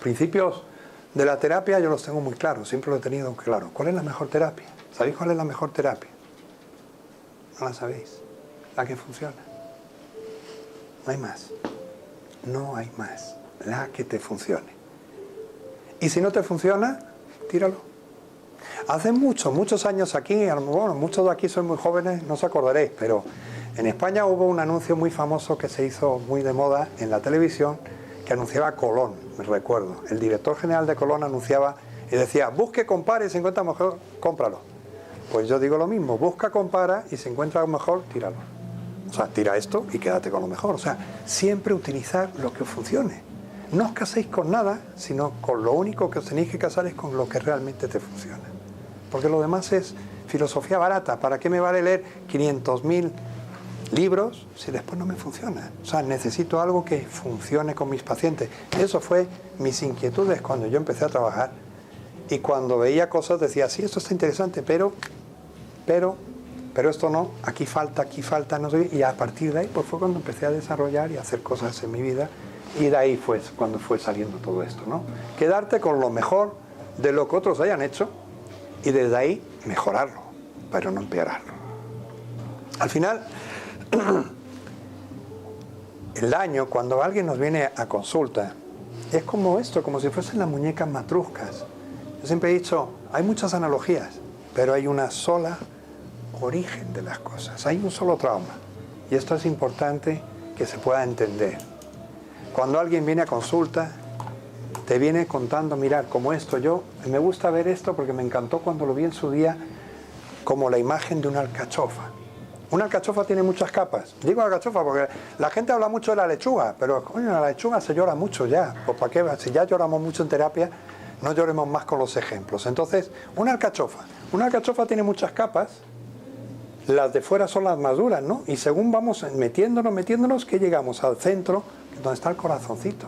principios de la terapia yo los tengo muy claros, siempre lo he tenido claro. ¿Cuál es la mejor terapia? ¿Sabéis cuál es la mejor terapia? No la sabéis. La que funciona. No hay más. No hay más. La que te funcione. Y si no te funciona, tíralo. Hace muchos años aquí, bueno, muchos de aquí son muy jóvenes, no os acordaréis, pero en España hubo un anuncio muy famoso que se hizo muy de moda en la televisión, que anunciaba Colón, me recuerdo. El director general de Colón anunciaba y decía, busque, compare, y si encuentra mejor, cómpralo. Pues yo digo lo mismo, busca, compara, y si encuentra mejor, tíralo. O sea, tira esto y quédate con lo mejor. O sea, siempre utilizar lo que os funcione. No os caséis con nada, sino con lo único que os tenéis que casar es con lo que realmente te funciona. Porque lo demás es filosofía barata. ¿Para qué me vale leer 500.000 libros si después no me funciona? O sea, necesito algo que funcione con mis pacientes. Eso fue mis inquietudes cuando yo empecé a trabajar. Y cuando veía cosas decía, sí, esto está interesante, pero esto no, aquí falta, no sé. Y a partir de ahí pues fue cuando empecé a desarrollar y a hacer cosas en mi vida. Y de ahí fue cuando fue saliendo todo esto, ¿no? Quedarte con lo mejor de lo que otros hayan hecho y desde ahí mejorarlo, pero no empeorarlo. Al final, el daño, cuando alguien nos viene a consulta, es como esto, como si fuesen las muñecas matruscas. Yo siempre he dicho, hay muchas analogías, pero hay una sola origen de las cosas, hay un solo trauma. Y esto es importante que se pueda entender. Cuando alguien viene a consulta, te viene contando, mirad, como esto, yo me gusta ver esto porque me encantó cuando lo vi en su día, como la imagen de una alcachofa. Una alcachofa tiene muchas capas. Digo alcachofa porque la gente habla mucho de la lechuga, pero coño, la lechuga se llora mucho ya. Pues ¿para qué? Si ya lloramos mucho en terapia, no lloremos más con los ejemplos. Entonces, una alcachofa tiene muchas capas. Las de fuera son las más duras, ¿no? Y según vamos metiéndonos, que llegamos al centro, donde está el corazoncito.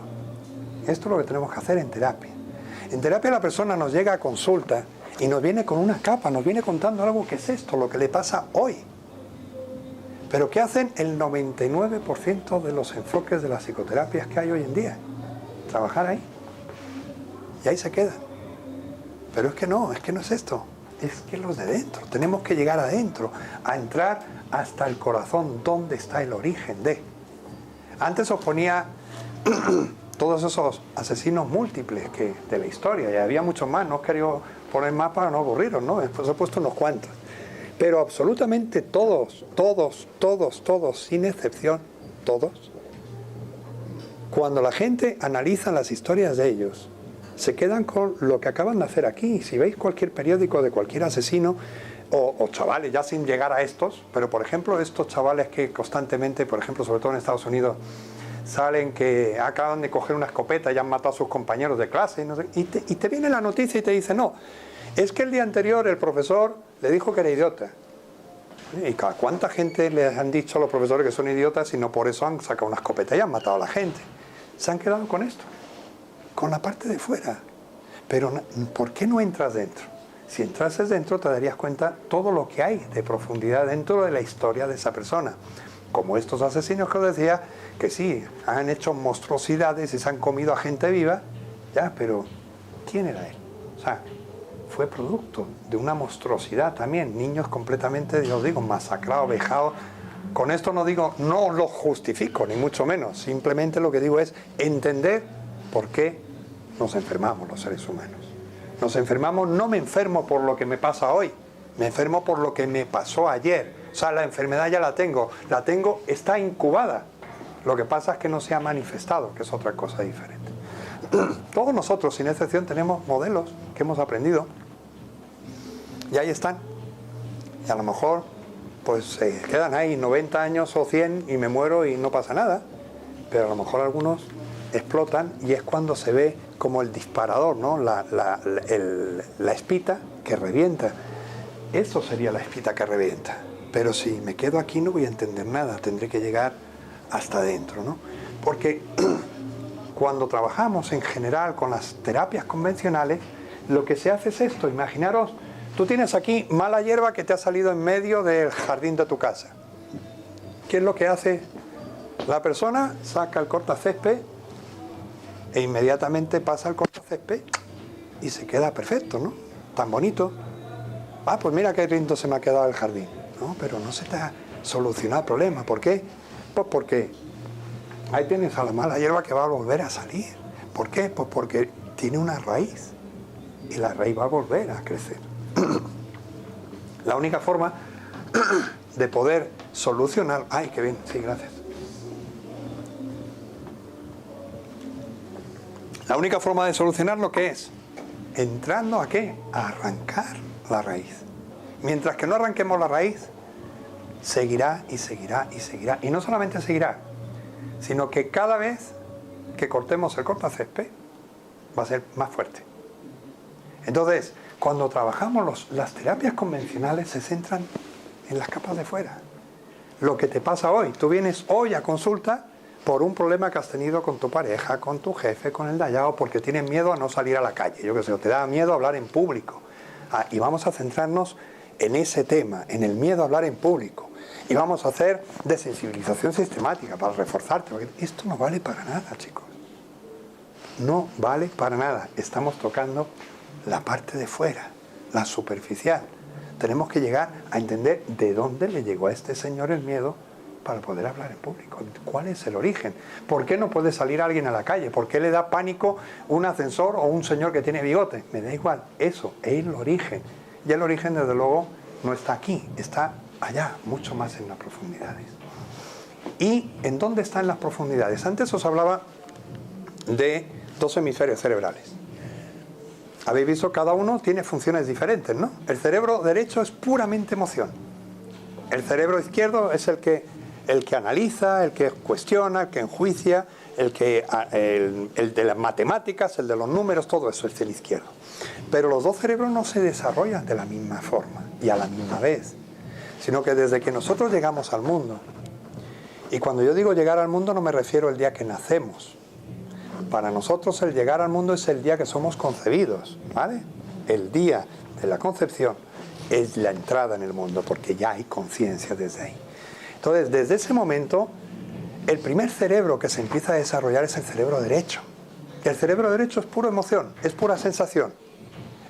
Esto es lo que tenemos que hacer en terapia. En terapia la persona nos llega a consulta y nos viene con una capa, nos viene contando algo que es esto, lo que le pasa hoy. Pero ¿qué hacen el 99% de los enfoques de las psicoterapias que hay hoy en día? Trabajar ahí. Y ahí se quedan. Pero es que no es esto. Es que los de dentro. Tenemos que llegar adentro, a entrar hasta el corazón, donde está el origen de. Antes os ponía todos esos asesinos múltiples de la historia, y había muchos más, no os quería poner más para no aburriros, ¿no? Después he puesto unos cuantos. Pero absolutamente todos, sin excepción, todos, cuando la gente analiza las historias de ellos, se quedan con lo que acaban de hacer aquí. Si veis cualquier periódico de cualquier asesino, o chavales, ya sin llegar a estos, pero por ejemplo estos chavales que constantemente, por ejemplo, sobre todo en Estados Unidos, salen que acaban de coger una escopeta y han matado a sus compañeros de clase, no sé, y te viene la noticia y te dice, no, es que el día anterior el profesor le dijo que era idiota. ¿Y cuánta gente les han dicho a los profesores que son idiotas y no por eso han sacado una escopeta y han matado a la gente? Se han quedado con esto, con la parte de fuera. Pero ¿por qué no entras dentro? Si entrases dentro te darías cuenta todo lo que hay de profundidad dentro de la historia de esa persona. Como estos asesinos que os decía, que sí, han hecho monstruosidades y se han comido a gente viva, ya, pero ¿quién era él? O sea, fue producto de una monstruosidad también. Niños completamente, os digo, masacrados, vejados. Con esto no digo, no lo justifico, ni mucho menos. Simplemente lo que digo es entender por qué nos enfermamos los seres humanos. Nos enfermamos, no me enfermo por lo que me pasa hoy, me enfermo por lo que me pasó ayer. O sea, la enfermedad ya la tengo, está incubada. Lo que pasa es que no se ha manifestado, que es otra cosa diferente. Todos nosotros, sin excepción, tenemos modelos que hemos aprendido y ahí están. Y a lo mejor pues se quedan ahí 90 años o 100 y me muero y no pasa nada. Pero a lo mejor algunos explotan y es cuando se ve como el disparador, ¿no? La espita que revienta. Eso sería la espita que revienta. Pero si me quedo aquí no voy a entender nada, tendré que llegar hasta adentro, ¿no? Porque cuando trabajamos en general con las terapias convencionales, lo que se hace es esto. Imaginaros, tú tienes aquí mala hierba que te ha salido en medio del jardín de tu casa. ¿Qué es lo que hace la persona? Saca el cortacésped e inmediatamente pasa el cortacésped césped y se queda perfecto, ¿no? Tan bonito. Ah, pues mira qué lindo se me ha quedado el jardín. No, pero no se te ha solucionado el problema. ¿Por qué? Pues porque ahí tienes a la mala hierba que va a volver a salir. ¿Por qué? Pues porque tiene una raíz y la raíz va a volver a crecer. La única forma de poder solucionar... ¡Ay, qué bien! Sí, gracias. La única forma de solucionarlo, ¿qué es? Entrando a ¿qué? A arrancar la raíz. Mientras que no arranquemos la raíz, seguirá y seguirá y seguirá. Y no solamente seguirá, sino que cada vez que cortemos el cortacésped va a ser más fuerte. Entonces, cuando trabajamos las terapias convencionales se centran en las capas de fuera. Lo que te pasa hoy, tú vienes hoy a consulta por un problema que has tenido con tu pareja, con tu jefe, con el de allá, o porque tienes miedo a no salir a la calle, yo qué sé, o te da miedo a hablar en público. Y vamos a centrarnos en ese tema, en el miedo a hablar en público. Y vamos a hacer desensibilización sistemática para reforzarte, porque esto no vale para nada, chicos. No vale para nada. Estamos tocando la parte de fuera, la superficial. Tenemos que llegar a entender de dónde le llegó a este señor el miedo para poder hablar en público. ¿Cuál es el origen? ¿Por qué no puede salir alguien a la calle? ¿Por qué le da pánico un ascensor o un señor que tiene bigote? Me da igual. Eso es el origen. Y el origen, desde luego, no está aquí. Está allá, mucho más en las profundidades. ¿Y en dónde están las profundidades? Antes os hablaba de 2 hemisferios cerebrales. Habéis visto, cada uno tiene funciones diferentes, ¿no? El cerebro derecho es puramente emoción. El cerebro izquierdo es el que analiza, el que cuestiona, el que enjuicia, el de las matemáticas, el de los números, todo eso es el izquierdo. Pero los dos cerebros no se desarrollan de la misma forma y a la misma vez, sino que desde que nosotros llegamos al mundo, y cuando yo digo llegar al mundo no me refiero al día que nacemos. Para nosotros el llegar al mundo es el día que somos concebidos, ¿vale? El día de la concepción es la entrada en el mundo, porque ya hay conciencia desde ahí. Entonces, desde ese momento, el primer cerebro que se empieza a desarrollar es el cerebro derecho. El cerebro derecho es pura emoción, es pura sensación.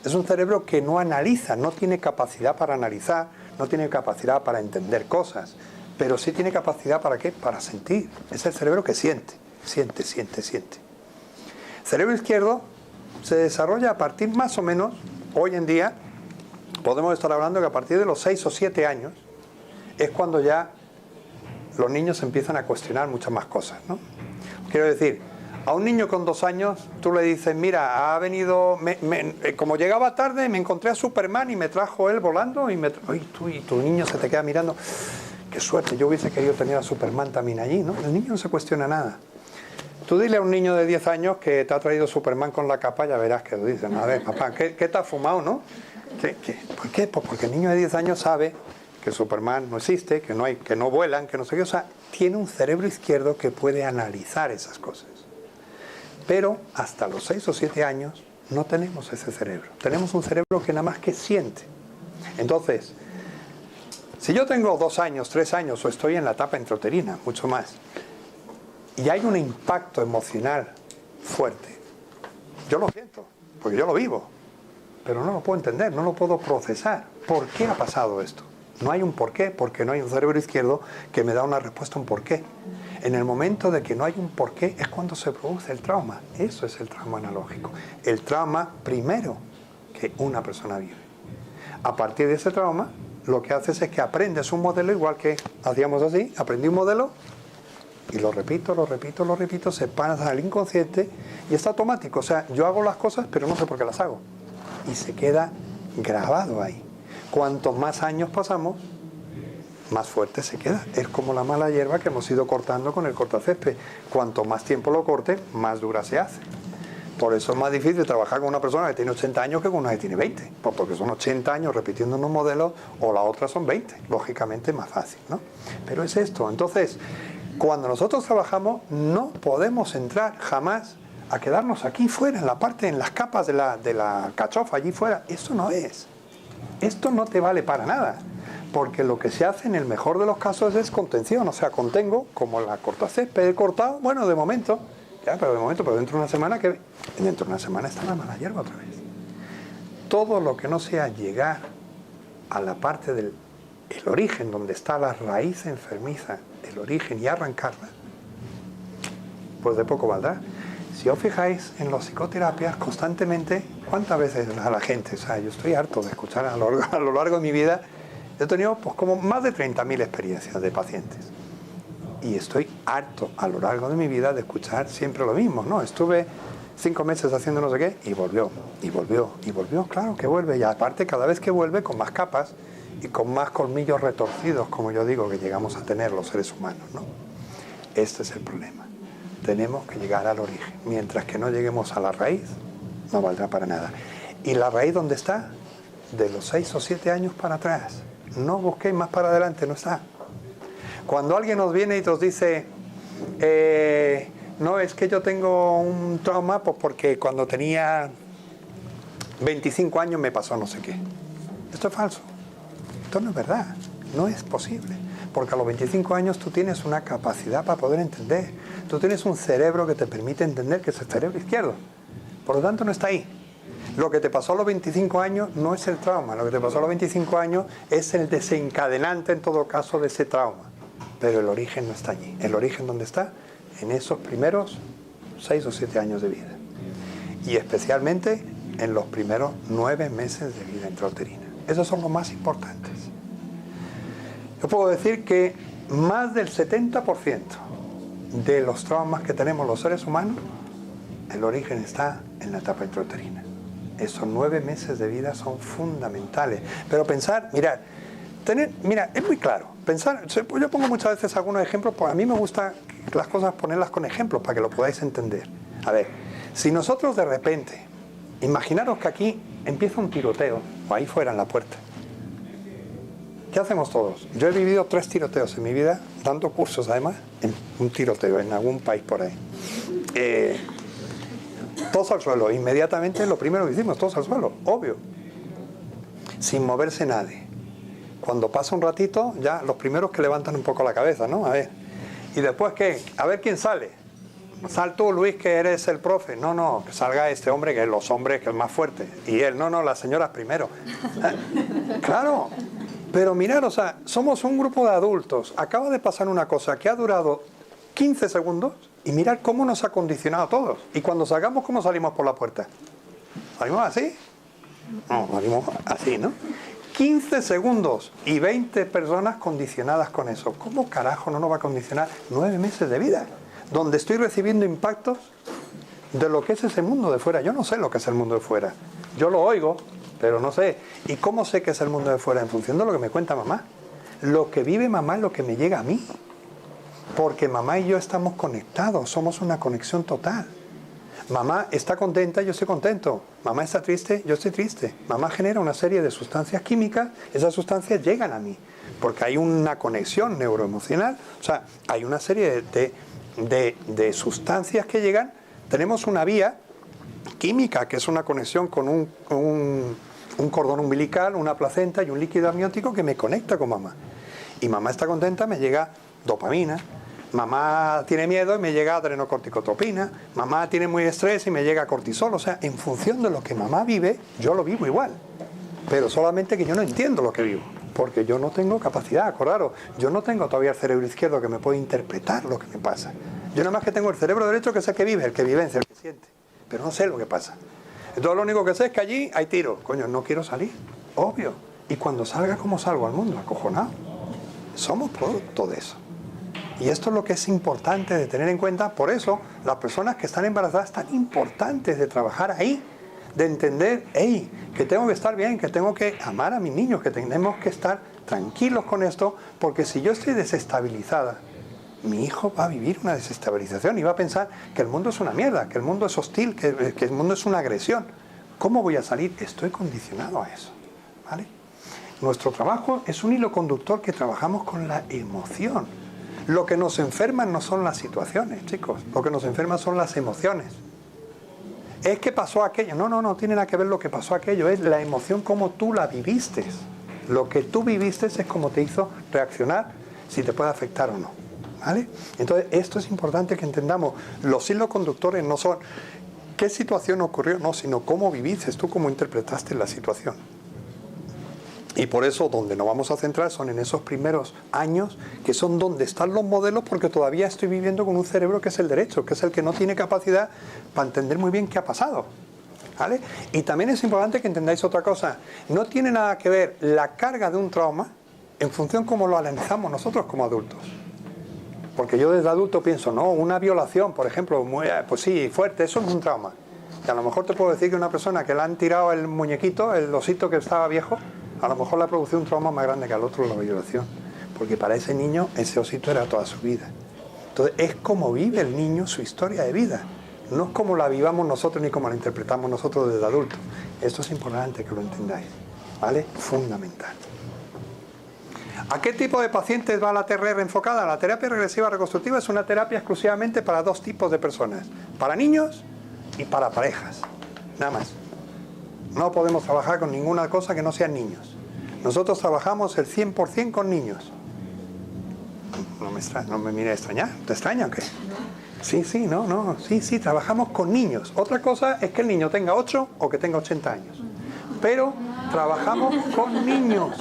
Es un cerebro que no analiza, no tiene capacidad para analizar, no tiene capacidad para entender cosas, pero sí tiene capacidad ¿para qué? Para sentir. Es el cerebro que siente. El cerebro izquierdo se desarrolla a partir más o menos, hoy en día, podemos estar hablando que a partir de los 6 o 7 años es cuando ya los niños empiezan a cuestionar muchas más cosas, ¿no? Quiero decir, a un niño con 2 años tú le dices, mira, ha venido, como llegaba tarde me encontré a Superman y me trajo él volando y tu niño se te queda mirando, qué suerte, yo hubiese querido tener a Superman también allí, ¿no? El niño no se cuestiona nada. Tú dile a un niño de 10 años que te ha traído Superman con la capa, ya verás que lo dicen, a ver, papá, ¿qué te has fumado, no? ¿Por qué? Pues porque el niño de 10 años sabe que Superman no existe, que no vuelan, que no sé qué. O sea, tiene un cerebro izquierdo que puede analizar esas cosas. Pero hasta los 6 o 7 años no tenemos ese cerebro. Tenemos un cerebro que nada más que siente. Entonces, si yo tengo 2 años, 3 años o estoy en la etapa intrauterina, mucho más, y hay un impacto emocional fuerte, yo lo siento, porque yo lo vivo. Pero no lo puedo entender, no lo puedo procesar. ¿Por qué ha pasado esto? No hay un porqué, porque no hay un cerebro izquierdo que me da una respuesta a un porqué. En el momento de que no hay un porqué es cuando se produce el trauma. Eso es el trauma analógico. El trauma primero que una persona vive. A partir de ese trauma, lo que haces es que aprendes un modelo igual que hacíamos así, aprendí un modelo y lo repito, se pasa al inconsciente y es automático. O sea, yo hago las cosas pero no sé por qué las hago. Y se queda grabado ahí. Cuantos más años pasamos, más fuerte se queda. Es como la mala hierba que hemos ido cortando con el cortacésped. Cuanto más tiempo lo corte, más dura se hace. Por eso es más difícil trabajar con una persona que tiene 80 años que con una que tiene 20. Porque son 80 años repitiendo unos modelos o la otra son 20. Lógicamente es más fácil, ¿no? Pero es esto. Entonces, cuando nosotros trabajamos, no podemos entrar jamás a quedarnos aquí fuera, en la parte, en las capas de la cachofa, allí fuera. Eso no es. Esto no te vale para nada, porque lo que se hace en el mejor de los casos es contención, o sea, contengo, como la cortacésped he cortado, bueno, de momento, Ya, pero de momento, pero dentro de una semana, ¿qué? Dentro de una semana está la mala hierba otra vez. Todo lo que no sea llegar a la parte del el origen, donde está la raíz enfermiza, el origen, y arrancarla, pues de poco valdrá. Si os fijáis en las psicoterapias constantemente, ¿cuántas veces a la gente? O sea, yo estoy harto de escuchar a lo largo de mi vida. He tenido pues como más de 30.000 experiencias de pacientes. Y estoy harto a lo largo de mi vida de escuchar siempre lo mismo, ¿no? Estuve 5 meses haciendo no sé qué y volvió, y volvió, y volvió. Claro que vuelve, y aparte cada vez que vuelve con más capas y con más colmillos retorcidos, como yo digo, que llegamos a tener los seres humanos, ¿no? Este es el problema. Tenemos que llegar al origen. Mientras que no lleguemos a la raíz, no valdrá para nada. ¿Y la raíz dónde está? De los 6 o 7 años para atrás. No busquéis más para adelante, no está. Cuando alguien nos viene y nos dice, no, es que yo tengo un trauma pues porque cuando tenía 25 años me pasó no sé qué. Esto es falso. Esto no es verdad. No es posible. Porque a los 25 años tú tienes una capacidad para poder entender. Tú tienes un cerebro que te permite entender que es el cerebro izquierdo. Por lo tanto, no está ahí. Lo que te pasó a los 25 años no es el trauma. Lo que te pasó a los 25 años es el desencadenante, en todo caso, de ese trauma. Pero el origen no está allí. ¿El origen dónde está? En esos primeros 6 o 7 años de vida. Y especialmente en los primeros 9 meses de vida intrauterina. Esos son los más importantes. Yo puedo decir que más del 70% de los traumas que tenemos los seres humanos, el origen está en la etapa intrauterina. Esos 9 meses de vida son fundamentales. Pero pensar, mirad, es muy claro. Pensar, yo pongo muchas veces algunos ejemplos, porque a mí me gusta las cosas ponerlas con ejemplos para que lo podáis entender. A ver, si nosotros de repente, imaginaros que aquí empieza un tiroteo, o ahí fuera en la puerta. ¿Qué hacemos todos? Yo he vivido 3 tiroteos en mi vida, dando cursos además, en un tiroteo en algún país por ahí. Todos al suelo, inmediatamente lo primero que hicimos, todos al suelo, obvio. Sin moverse nadie. Cuando pasa un ratito, ya los primeros que levantan un poco la cabeza, ¿no? A ver. ¿Y después qué? A ver quién sale. Sal tú, Luis, que eres el profe. No, que salga este hombre, que es los hombres, que es más fuerte. Y él, no, las señoras primero. Claro. Pero mirad, o sea, somos un grupo de adultos. Acaba de pasar una cosa que ha durado 15 segundos y mirad cómo nos ha condicionado a todos. Y cuando salgamos, ¿cómo salimos por la puerta? ¿Salimos así? No, salimos así, ¿no? 15 segundos y 20 personas condicionadas con eso. ¿Cómo carajo no nos va a condicionar 9 meses de vida? Donde estoy recibiendo impactos de lo que es ese mundo de fuera. Yo no sé lo que es el mundo de fuera. Yo lo oigo, pero no sé. ¿Y cómo sé que es el mundo de fuera? En función de lo que me cuenta mamá. Lo que vive mamá es lo que me llega a mí. Porque mamá y yo estamos conectados, somos una conexión total. Mamá está contenta, yo estoy contento. Mamá está triste, yo estoy triste. Mamá genera una serie de sustancias químicas, esas sustancias llegan a mí. Porque hay una conexión neuroemocional, o sea, hay una serie de sustancias que llegan. Tenemos una vía química, que es una conexión con un cordón umbilical, una placenta y un líquido amniótico que me conecta con mamá. Y mamá está contenta, me llega dopamina. Mamá tiene miedo y me llega adrenocorticotropina. Mamá tiene muy estrés y me llega cortisol. O sea, en función de lo que mamá vive, yo lo vivo igual. Pero solamente que yo no entiendo lo que vivo. Porque yo no tengo capacidad, acordaros. Yo no tengo todavía el cerebro izquierdo que me puede interpretar lo que me pasa. Yo nada más que tengo el cerebro derecho, que es el que vive, el que vivencia, el que siente. Pero no sé lo que pasa. Entonces lo único que sé es que allí hay tiro. Coño, no quiero salir. Obvio. Y cuando salga, ¿cómo salgo al mundo? Acojonado. Somos producto de eso. Y esto es lo que es importante de tener en cuenta. Por eso, las personas que están embarazadas es tan importante de trabajar ahí, de entender, hey, que tengo que estar bien, que tengo que amar a mis niños, que tenemos que estar tranquilos con esto, porque si yo estoy desestabilizada, mi hijo va a vivir una desestabilización y va a pensar que el mundo es una mierda, que el mundo es hostil, que el mundo es una agresión. ¿Cómo voy a salir? Estoy condicionado a eso, ¿vale? Nuestro trabajo es un hilo conductor que trabajamos con la emoción. Lo que nos enferma no son las situaciones, chicos. Lo que nos enferma son las emociones. Es que pasó aquello. No tiene nada que ver lo que pasó aquello. Es la emoción como tú la viviste. Lo que tú viviste es como te hizo reaccionar, si te puede afectar o no. ¿vale? Entonces, esto es importante que entendamos. Los hilos conductores no son qué situación ocurrió, no, sino cómo viviste tú, cómo interpretaste la situación. Y por eso donde nos vamos a centrar son en esos primeros años, que son donde están los modelos, porque todavía estoy viviendo con un cerebro que es el derecho, que es el que no tiene capacidad para entender muy bien qué ha pasado, ¿vale? Y también es importante que entendáis otra cosa. No tiene nada que ver la carga de un trauma en función cómo lo analizamos nosotros como adultos. Porque yo desde adulto pienso, no, una violación, por ejemplo, pues sí, fuerte, eso es un trauma. Y a lo mejor te puedo decir que una persona que le han tirado el muñequito, el osito que estaba viejo, a lo mejor le ha producido un trauma más grande que al otro la violación. Porque para ese niño ese osito era toda su vida. Entonces es como vive el niño su historia de vida. No es como la vivamos nosotros ni como la interpretamos nosotros desde adultos. Esto es importante que lo entendáis, ¿vale? Fundamental. ¿A qué tipo de pacientes va la TRR enfocada? La terapia regresiva reconstructiva es una terapia exclusivamente para dos tipos de personas. Para niños y para parejas. Nada más. No podemos trabajar con ninguna cosa que no sean niños. Nosotros trabajamos el 100% con niños. No me mire a extrañar. ¿Te extraña o qué? Sí, sí, trabajamos con niños. Otra cosa es que el niño tenga 8 o que tenga 80 años. Pero trabajamos con niños.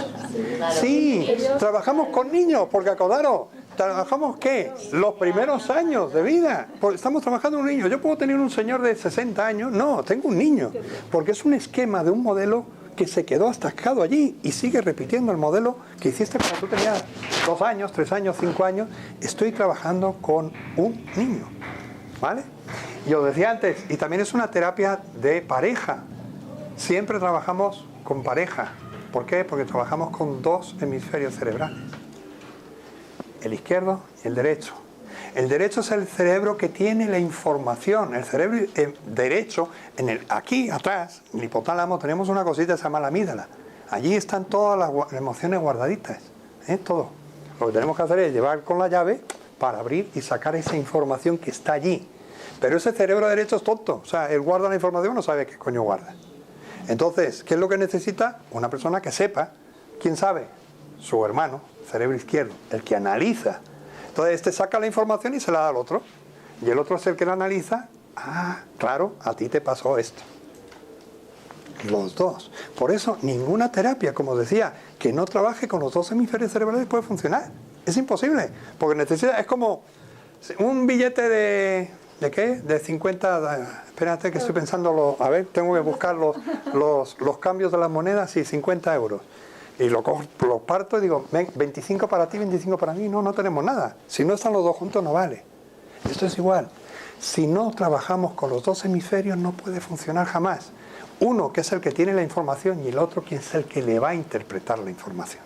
Sí, trabajamos con niños, porque acordaros, trabajamos ¿qué? Los primeros años de vida. Estamos trabajando con un niño. Yo puedo tener un señor de 60 años, no, tengo un niño, porque es un esquema de un modelo que se quedó atascado allí y sigue repitiendo el modelo que hiciste cuando tú tenías 2 años, 3 años, 5 años. Estoy trabajando con un niño, ¿vale? Y os decía antes, y también es una terapia de pareja. Siempre trabajamos con pareja. ¿Por qué? Porque trabajamos con 2 hemisferios cerebrales. El izquierdo y el derecho. El derecho es el cerebro que tiene la información. El cerebro derecho, aquí atrás, en el hipotálamo, tenemos una cosita que se llama la amígdala. Allí están todas las emociones guardaditas. Todo. Lo que tenemos que hacer es llevar con la llave para abrir y sacar esa información que está allí. Pero ese cerebro derecho es tonto. O sea, él guarda la información, no sabe qué coño guarda. Entonces, ¿qué es lo que necesita? Una persona que sepa. ¿Quién sabe? Su hermano, cerebro izquierdo, el que analiza. Entonces, este saca la información y se la da al otro. Y el otro es el que la analiza. Ah, claro, a ti te pasó esto. Los dos. Por eso, ninguna terapia, como decía, que no trabaje con los 2 hemisferios cerebrales puede funcionar. Es imposible. Porque necesita, es como un billete ¿de qué? De 50... Espérate que estoy pensando... A ver, tengo que buscar los cambios de las monedas. Sí, 50 euros. Y lo parto y digo, ven, 25 para ti, 25 para mí. No tenemos nada. Si no están los dos juntos, no vale. Esto es igual. Si no trabajamos con los 2 hemisferios, no puede funcionar jamás. Uno, que es el que tiene la información, y el otro, que es el que le va a interpretar la información.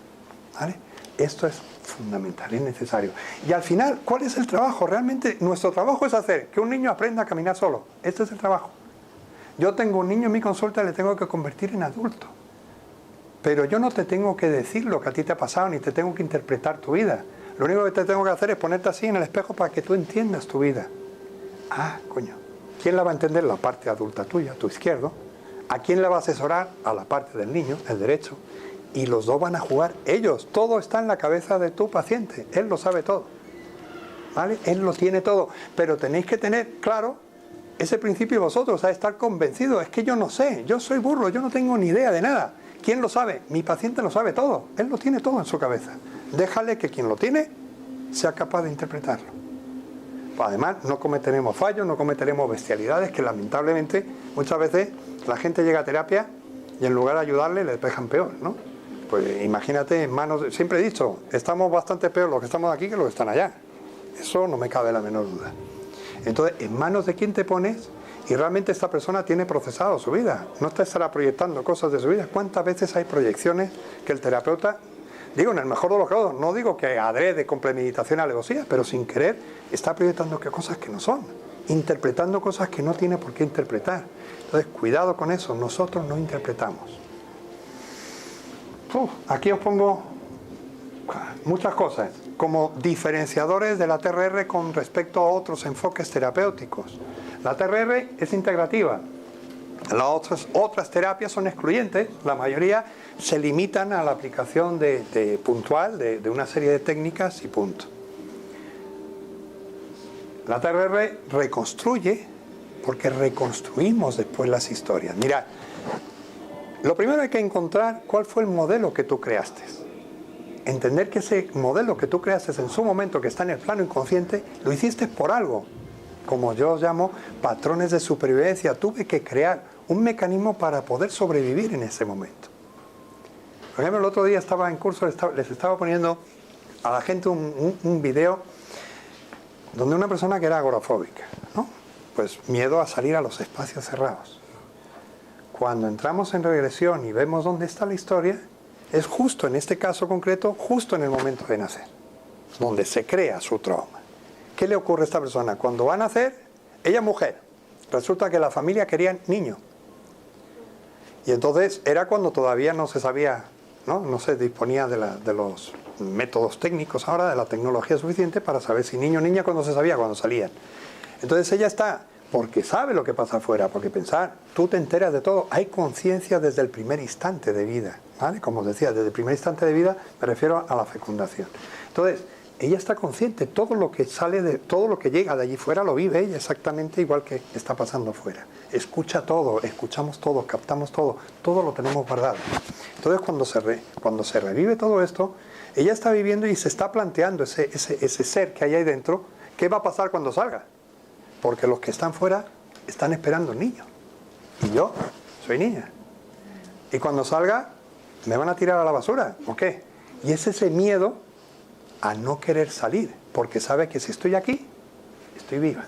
¿Vale? Esto es fundamental, es necesario. Y al final, ¿cuál es el trabajo? Realmente, nuestro trabajo es hacer que un niño aprenda a caminar solo. Este es el trabajo. Yo tengo un niño en mi consulta y le tengo que convertir en adulto. Pero yo no te tengo que decir lo que a ti te ha pasado, ni te tengo que interpretar tu vida. Lo único que te tengo que hacer es ponerte así en el espejo para que tú entiendas tu vida. Ah, coño. ¿Quién la va a entender? La parte adulta tuya, tu izquierdo. ¿A quién la va a asesorar? A la parte del niño, el derecho. Y los dos van a jugar ellos. Todo está en la cabeza de tu paciente. Él lo sabe todo. ¿Vale? Él lo tiene todo. Pero tenéis que tener claro ese principio vosotros, a estar convencidos. Es que yo no sé, yo soy burro, yo no tengo ni idea de nada. ¿Quién lo sabe? Mi paciente lo sabe todo. Él lo tiene todo en su cabeza. Déjale que quien lo tiene sea capaz de interpretarlo. Además, no cometeremos fallos, no cometeremos bestialidades que lamentablemente muchas veces la gente llega a terapia y en lugar de ayudarle les dejan peor, ¿no? Pues imagínate en manos... Siempre he dicho, estamos bastante peor los que estamos aquí que los que están allá. Eso no me cabe la menor duda. Entonces, ¿en manos de quién te pones? Y realmente esta persona tiene procesado su vida. No te estará proyectando cosas de su vida. ¿Cuántas veces hay proyecciones que el terapeuta... Digo, en el mejor de los casos, no digo que adrede con premeditación, alevosía, pero sin querer está proyectando cosas que no son. Interpretando cosas que no tiene por qué interpretar. Entonces, cuidado con eso. Nosotros no interpretamos. Aquí os pongo muchas cosas como diferenciadores de la TRR con respecto a otros enfoques terapéuticos. La TRR es integrativa. Las otras terapias son excluyentes. La mayoría se limitan a la aplicación puntual de una serie de técnicas y punto. La TRR reconstruye porque reconstruimos después las historias. Mira, lo primero hay que encontrar cuál fue el modelo que tú creaste. Entender que ese modelo que tú creaste en su momento, que está en el plano inconsciente, lo hiciste por algo. Como yo llamo patrones de supervivencia. Tuve que crear un mecanismo para poder sobrevivir en ese momento. Por ejemplo, el otro día estaba en curso, les estaba poniendo a la gente un video donde una persona que era agorafóbica, ¿no? Pues miedo a salir a los espacios cerrados. Cuando entramos en regresión y vemos dónde está la historia, es justo en este caso concreto, justo en el momento de nacer, donde se crea su trauma. ¿Qué le ocurre a esta persona? Cuando va a nacer, ella es mujer, resulta que la familia quería niño. Y entonces era cuando todavía no se sabía, no se disponía de los métodos técnicos ahora, de la tecnología suficiente para saber si niño o niña, cuando se sabía, cuando salían. Entonces ella está, porque sabe lo que pasa afuera, porque pensar, tú te enteras de todo, hay conciencia desde el primer instante de vida, ¿vale? Como os decía, desde el primer instante de vida me refiero a la fecundación. Entonces, ella está consciente, todo lo que sale todo lo que llega de allí fuera lo vive ella exactamente igual que está pasando fuera. Escucha todo, escuchamos todo, captamos todo, todo lo tenemos guardado. Entonces cuando se revive todo esto, ella está viviendo y se está planteando ese ser que hay ahí dentro, ¿qué va a pasar cuando salga? Porque los que están fuera están esperando un niño. Y yo soy niña. Y cuando salga, ¿me van a tirar a la basura o qué? Y es ese miedo a no querer salir, porque sabe que si estoy aquí, estoy viva.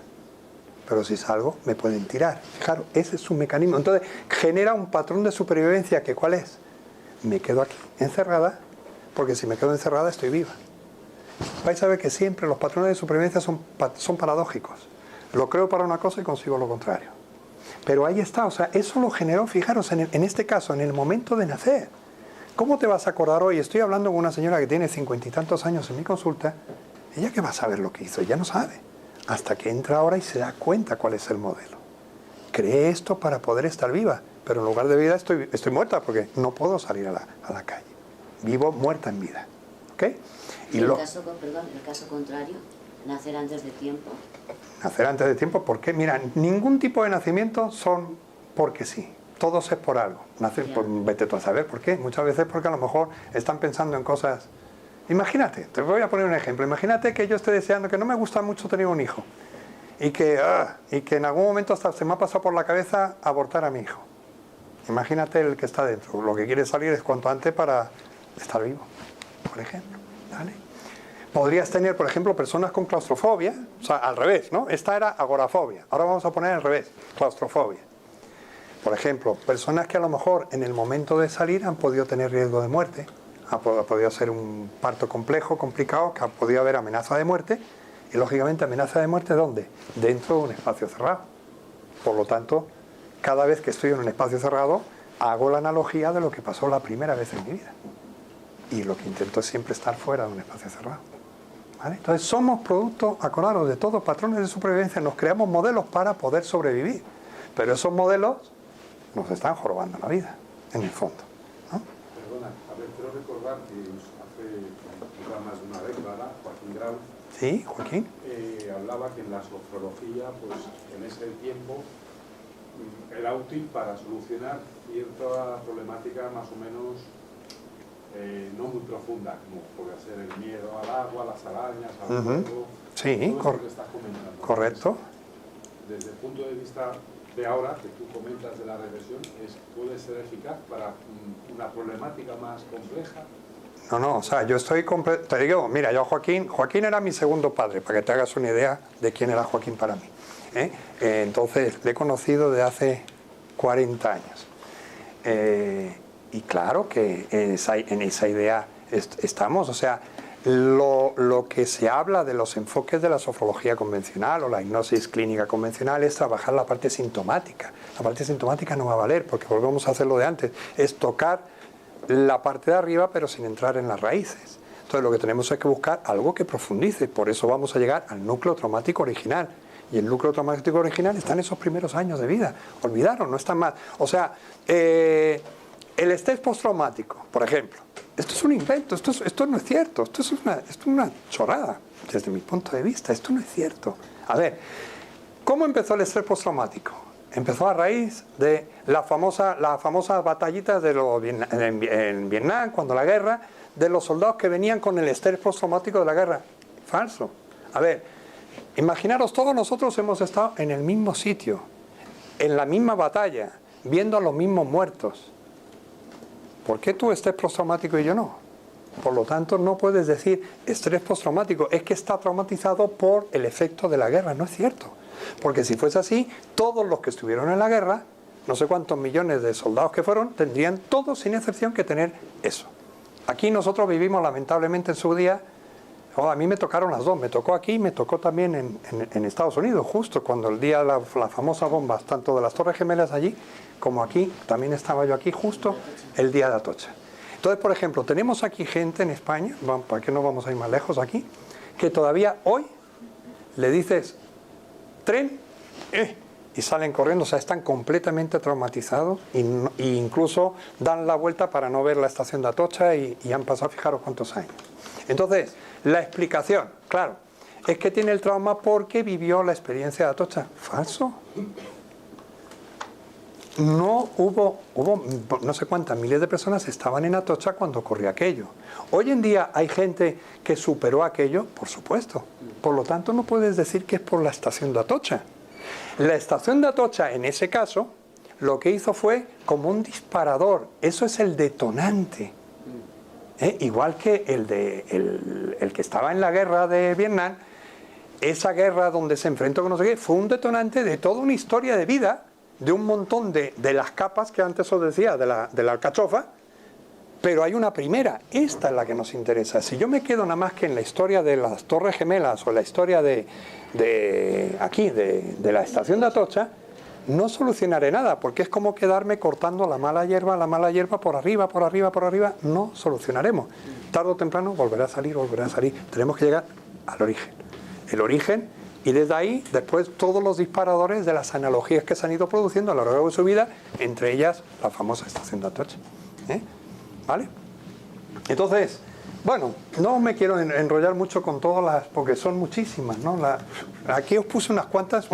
Pero si salgo, me pueden tirar. Fijaros, ese es su mecanismo. Entonces, genera un patrón de supervivencia que ¿cuál es? Me quedo aquí, encerrada, porque si me quedo encerrada, estoy viva. Vais a ver que siempre los patrones de supervivencia son paradójicos. Lo creo para una cosa y consigo lo contrario. Pero ahí está, o sea, eso lo generó, fijaros, en este caso, en el momento de nacer. ¿Cómo te vas a acordar hoy? Estoy hablando con una señora que tiene 50 y tantos años en mi consulta. ¿Ella qué va a saber lo que hizo? Ella no sabe. Hasta que entra ahora y se da cuenta cuál es el modelo. Creé esto para poder estar viva, pero en lugar de vida estoy muerta porque no puedo salir a la calle. Vivo muerta en vida. ¿Ok? Y en el caso contrario, nacer antes de tiempo. Nacer antes de tiempo, ¿por qué? Mira, ningún tipo de nacimiento son porque sí. Todos es por algo. Nacer, pues, vete tú a saber por qué. Muchas veces porque a lo mejor están pensando en cosas. Imagínate, te voy a poner un ejemplo. Imagínate que yo esté deseando, que no me gusta mucho tener un hijo. Y que en algún momento hasta se me ha pasado por la cabeza abortar a mi hijo. Imagínate el que está dentro. Lo que quiere salir es cuanto antes para estar vivo, por ejemplo. ¿Vale? Podrías tener, por ejemplo, personas con claustrofobia. O sea, al revés, ¿no? Esta era agorafobia. Ahora vamos a poner al revés, claustrofobia. Por ejemplo, personas que a lo mejor en el momento de salir han podido tener riesgo de muerte, ha podido ser un parto complejo, complicado, que ha podido haber amenaza de muerte, y lógicamente amenaza de muerte ¿dónde? Dentro de un espacio cerrado. Por lo tanto, cada vez que estoy en un espacio cerrado, hago la analogía de lo que pasó la primera vez en mi vida. Y lo que intento es siempre estar fuera de un espacio cerrado. ¿Vale? Entonces somos producto, acordaros, de todos patrones de supervivencia, nos creamos modelos para poder sobrevivir. Pero esos modelos nos están jorobando la vida, en el fondo, ¿no? Perdona, a ver, quiero recordar que hace más de una década, Joaquín Grau, ¿sí, Joaquín? hablaba que en la sofrología, pues en ese tiempo, era útil para solucionar cierta problemática más o menos no muy profunda, como puede ser el miedo al agua, las arañas, al fuego, sí, todo eso que estás comentando. Correcto. Desde el punto de vista de ahora, que tú comentas de la regresión, ¿puede ser eficaz para una problemática más compleja? No, o sea, yo estoy te digo, mira, yo Joaquín era mi segundo padre, para que te hagas una idea de quién era Joaquín para mí. Entonces, le he conocido de hace 40 años. Y claro que en esa idea estamos, o sea, lo que se habla de los enfoques de la sofrología convencional o la hipnosis clínica convencional es trabajar la parte sintomática. La parte sintomática no va a valer porque volvemos a hacer lo de antes, es tocar la parte de arriba pero sin entrar en las raíces. Entonces lo que tenemos es que buscar algo que profundice, por eso vamos a llegar al núcleo traumático original. Y el núcleo traumático original está en esos primeros años de vida. Olvidaron, no están mal. O sea, El estrés postraumático, por ejemplo. Esto es un invento, esto no es cierto, esto es una chorrada, desde mi punto de vista, esto no es cierto. A ver, ¿cómo empezó el estrés postraumático? Empezó a raíz de las famosas batallitas en Vietnam, cuando la guerra, de los soldados que venían con el estrés postraumático de la guerra. Falso. A ver, imaginaros, todos nosotros hemos estado en el mismo sitio, en la misma batalla, viendo a los mismos muertos. ¿Por qué tú estrés postraumático y yo no? Por lo tanto, no puedes decir estrés postraumático, es que está traumatizado por el efecto de la guerra. No es cierto. Porque si fuese así, todos los que estuvieron en la guerra, no sé cuántos millones de soldados que fueron, tendrían todos sin excepción que tener eso. Aquí nosotros vivimos lamentablemente en su día, a mí me tocaron las dos, me tocó aquí y me tocó también en Estados Unidos, justo cuando el día de las famosas bombas, tanto de las Torres Gemelas allí como aquí, también estaba yo aquí justo el día de Atocha. Entonces, por ejemplo, tenemos aquí gente en España, ¿para qué no vamos a ir más lejos aquí?, que todavía hoy le dices tren y salen corriendo, o sea, están completamente traumatizados e incluso dan la vuelta para no ver la estación de Atocha y han pasado, fijaros cuántos años. Entonces, la explicación, claro, es que tiene el trauma porque vivió la experiencia de Atocha. Falso. No hubo no sé cuántas miles de personas estaban en Atocha cuando ocurrió aquello. Hoy en día hay gente que superó aquello, por supuesto. Por lo tanto, no puedes decir que es por la estación de Atocha. La estación de Atocha, en ese caso, lo que hizo fue como un disparador. Eso es el detonante. Igual que el que estaba en la guerra de Vietnam, esa guerra donde se enfrentó con no sé qué, fue un detonante de toda una historia de vida, de un montón de las capas que antes os decía, de la alcachofa, pero hay una primera, esta es la que nos interesa. Si yo me quedo nada más que en la historia de las Torres Gemelas o la historia de la estación de Atocha, no solucionaré nada, porque es como quedarme cortando la mala hierba por arriba, no solucionaremos. Tarde o temprano volverá a salir. Tenemos que llegar al origen. El origen, y desde ahí, después todos los disparadores de las analogías que se han ido produciendo a lo largo de su vida, entre ellas la famosa estación de Atocha. ¿Vale? Entonces, bueno, no me quiero enrollar mucho con todas las, porque son muchísimas, ¿no? Aquí os puse unas cuantas,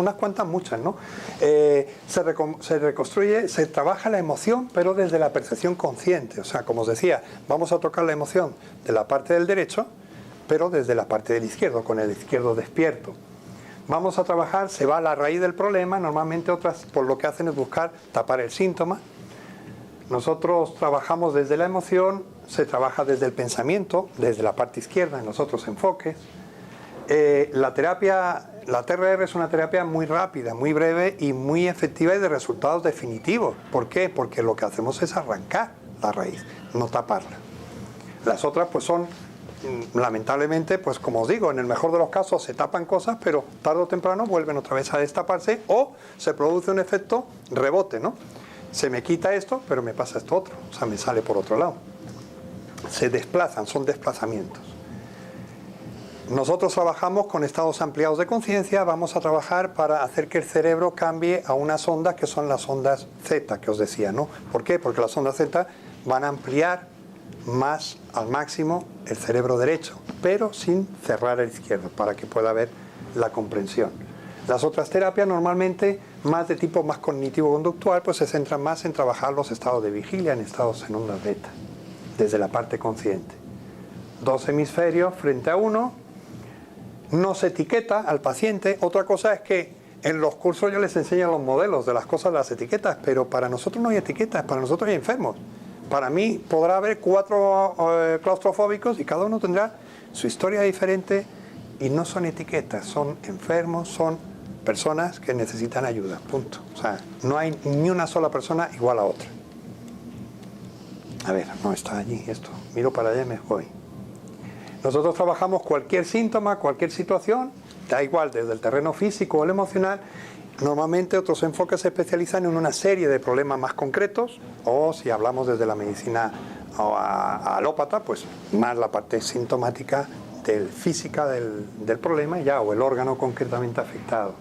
muchas, ¿no? Se reconstruye, se trabaja la emoción, pero desde la percepción consciente. O sea, como os decía, vamos a tocar la emoción de la parte del derecho, pero desde la parte del izquierdo, con el izquierdo despierto. Vamos a trabajar, se va a la raíz del problema, normalmente otras por lo que hacen es buscar tapar el síntoma. Nosotros trabajamos desde la emoción, se trabaja desde el pensamiento, desde la parte izquierda, en los otros enfoques. La TRR es una terapia muy rápida, muy breve y muy efectiva y de resultados definitivos. ¿Por qué? Porque lo que hacemos es arrancar la raíz, no taparla. Las otras pues son, lamentablemente, pues como os digo, en el mejor de los casos se tapan cosas, pero tarde o temprano vuelven otra vez a destaparse o se produce un efecto rebote, ¿no? Se me quita esto, pero me pasa esto otro, o sea, me sale por otro lado. Se desplazan, son desplazamientos. Nosotros trabajamos con estados ampliados de conciencia, vamos a trabajar para hacer que el cerebro cambie a unas ondas que son las ondas Z, que os decía, ¿no? ¿Por qué? Porque las ondas Z van a ampliar más al máximo el cerebro derecho, pero sin cerrar el izquierdo, para que pueda haber la comprensión. Las otras terapias normalmente, más de tipo más cognitivo-conductual, pues se centran más en trabajar los estados de vigilia, en estados en ondas beta, desde la parte consciente. 2 hemisferios frente a uno, no se etiqueta al paciente. Otra cosa es que en los cursos yo les enseño los modelos de las cosas, las etiquetas, pero para nosotros no hay etiquetas, para nosotros hay enfermos. Para mí podrá haber 4 claustrofóbicos y cada uno tendrá su historia diferente y no son etiquetas, son enfermos, son personas que necesitan ayuda, punto. O sea, no hay ni una sola persona igual a otra. A ver, no está allí esto, miro para allá y me voy. Nosotros trabajamos cualquier síntoma, cualquier situación, da igual desde el terreno físico o el emocional. Normalmente otros enfoques se especializan en una serie de problemas más concretos, o si hablamos desde la medicina alópata, pues más la parte sintomática física del problema ya, o el órgano concretamente afectado.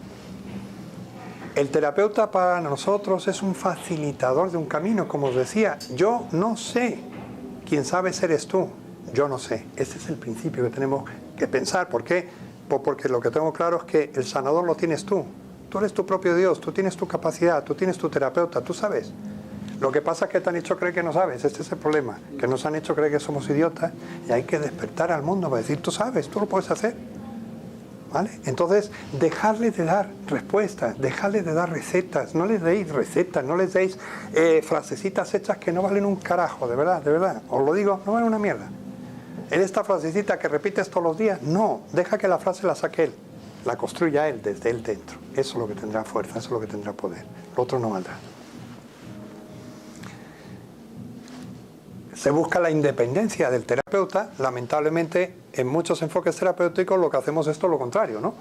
El terapeuta para nosotros es un facilitador de un camino, como os decía. Yo no sé, quien sabes eres tú, yo no sé. Ese es el principio que tenemos que pensar. ¿Por qué? Pues porque lo que tengo claro es que el sanador lo tienes tú. Tú eres tu propio Dios, tú tienes tu capacidad, tú tienes tu terapeuta, tú sabes. Lo que pasa es que te han hecho creer que no sabes, este es el problema, que nos han hecho creer que somos idiotas y hay que despertar al mundo para decir, tú sabes, tú lo puedes hacer. ¿Vale? Entonces, dejarle de dar respuestas, dejarle de dar recetas, no les deis recetas, no les deis frasecitas hechas que no valen un carajo, de verdad, os lo digo, no valen una mierda. En esta frasecita que repites todos los días, no, deja que la frase la saque él, la construya él, desde él dentro. Eso es lo que tendrá fuerza, eso es lo que tendrá poder, lo otro no valdrá. Se busca la independencia del terapeuta. Lamentablemente, en muchos enfoques terapéuticos lo que hacemos es todo lo contrario, ¿no?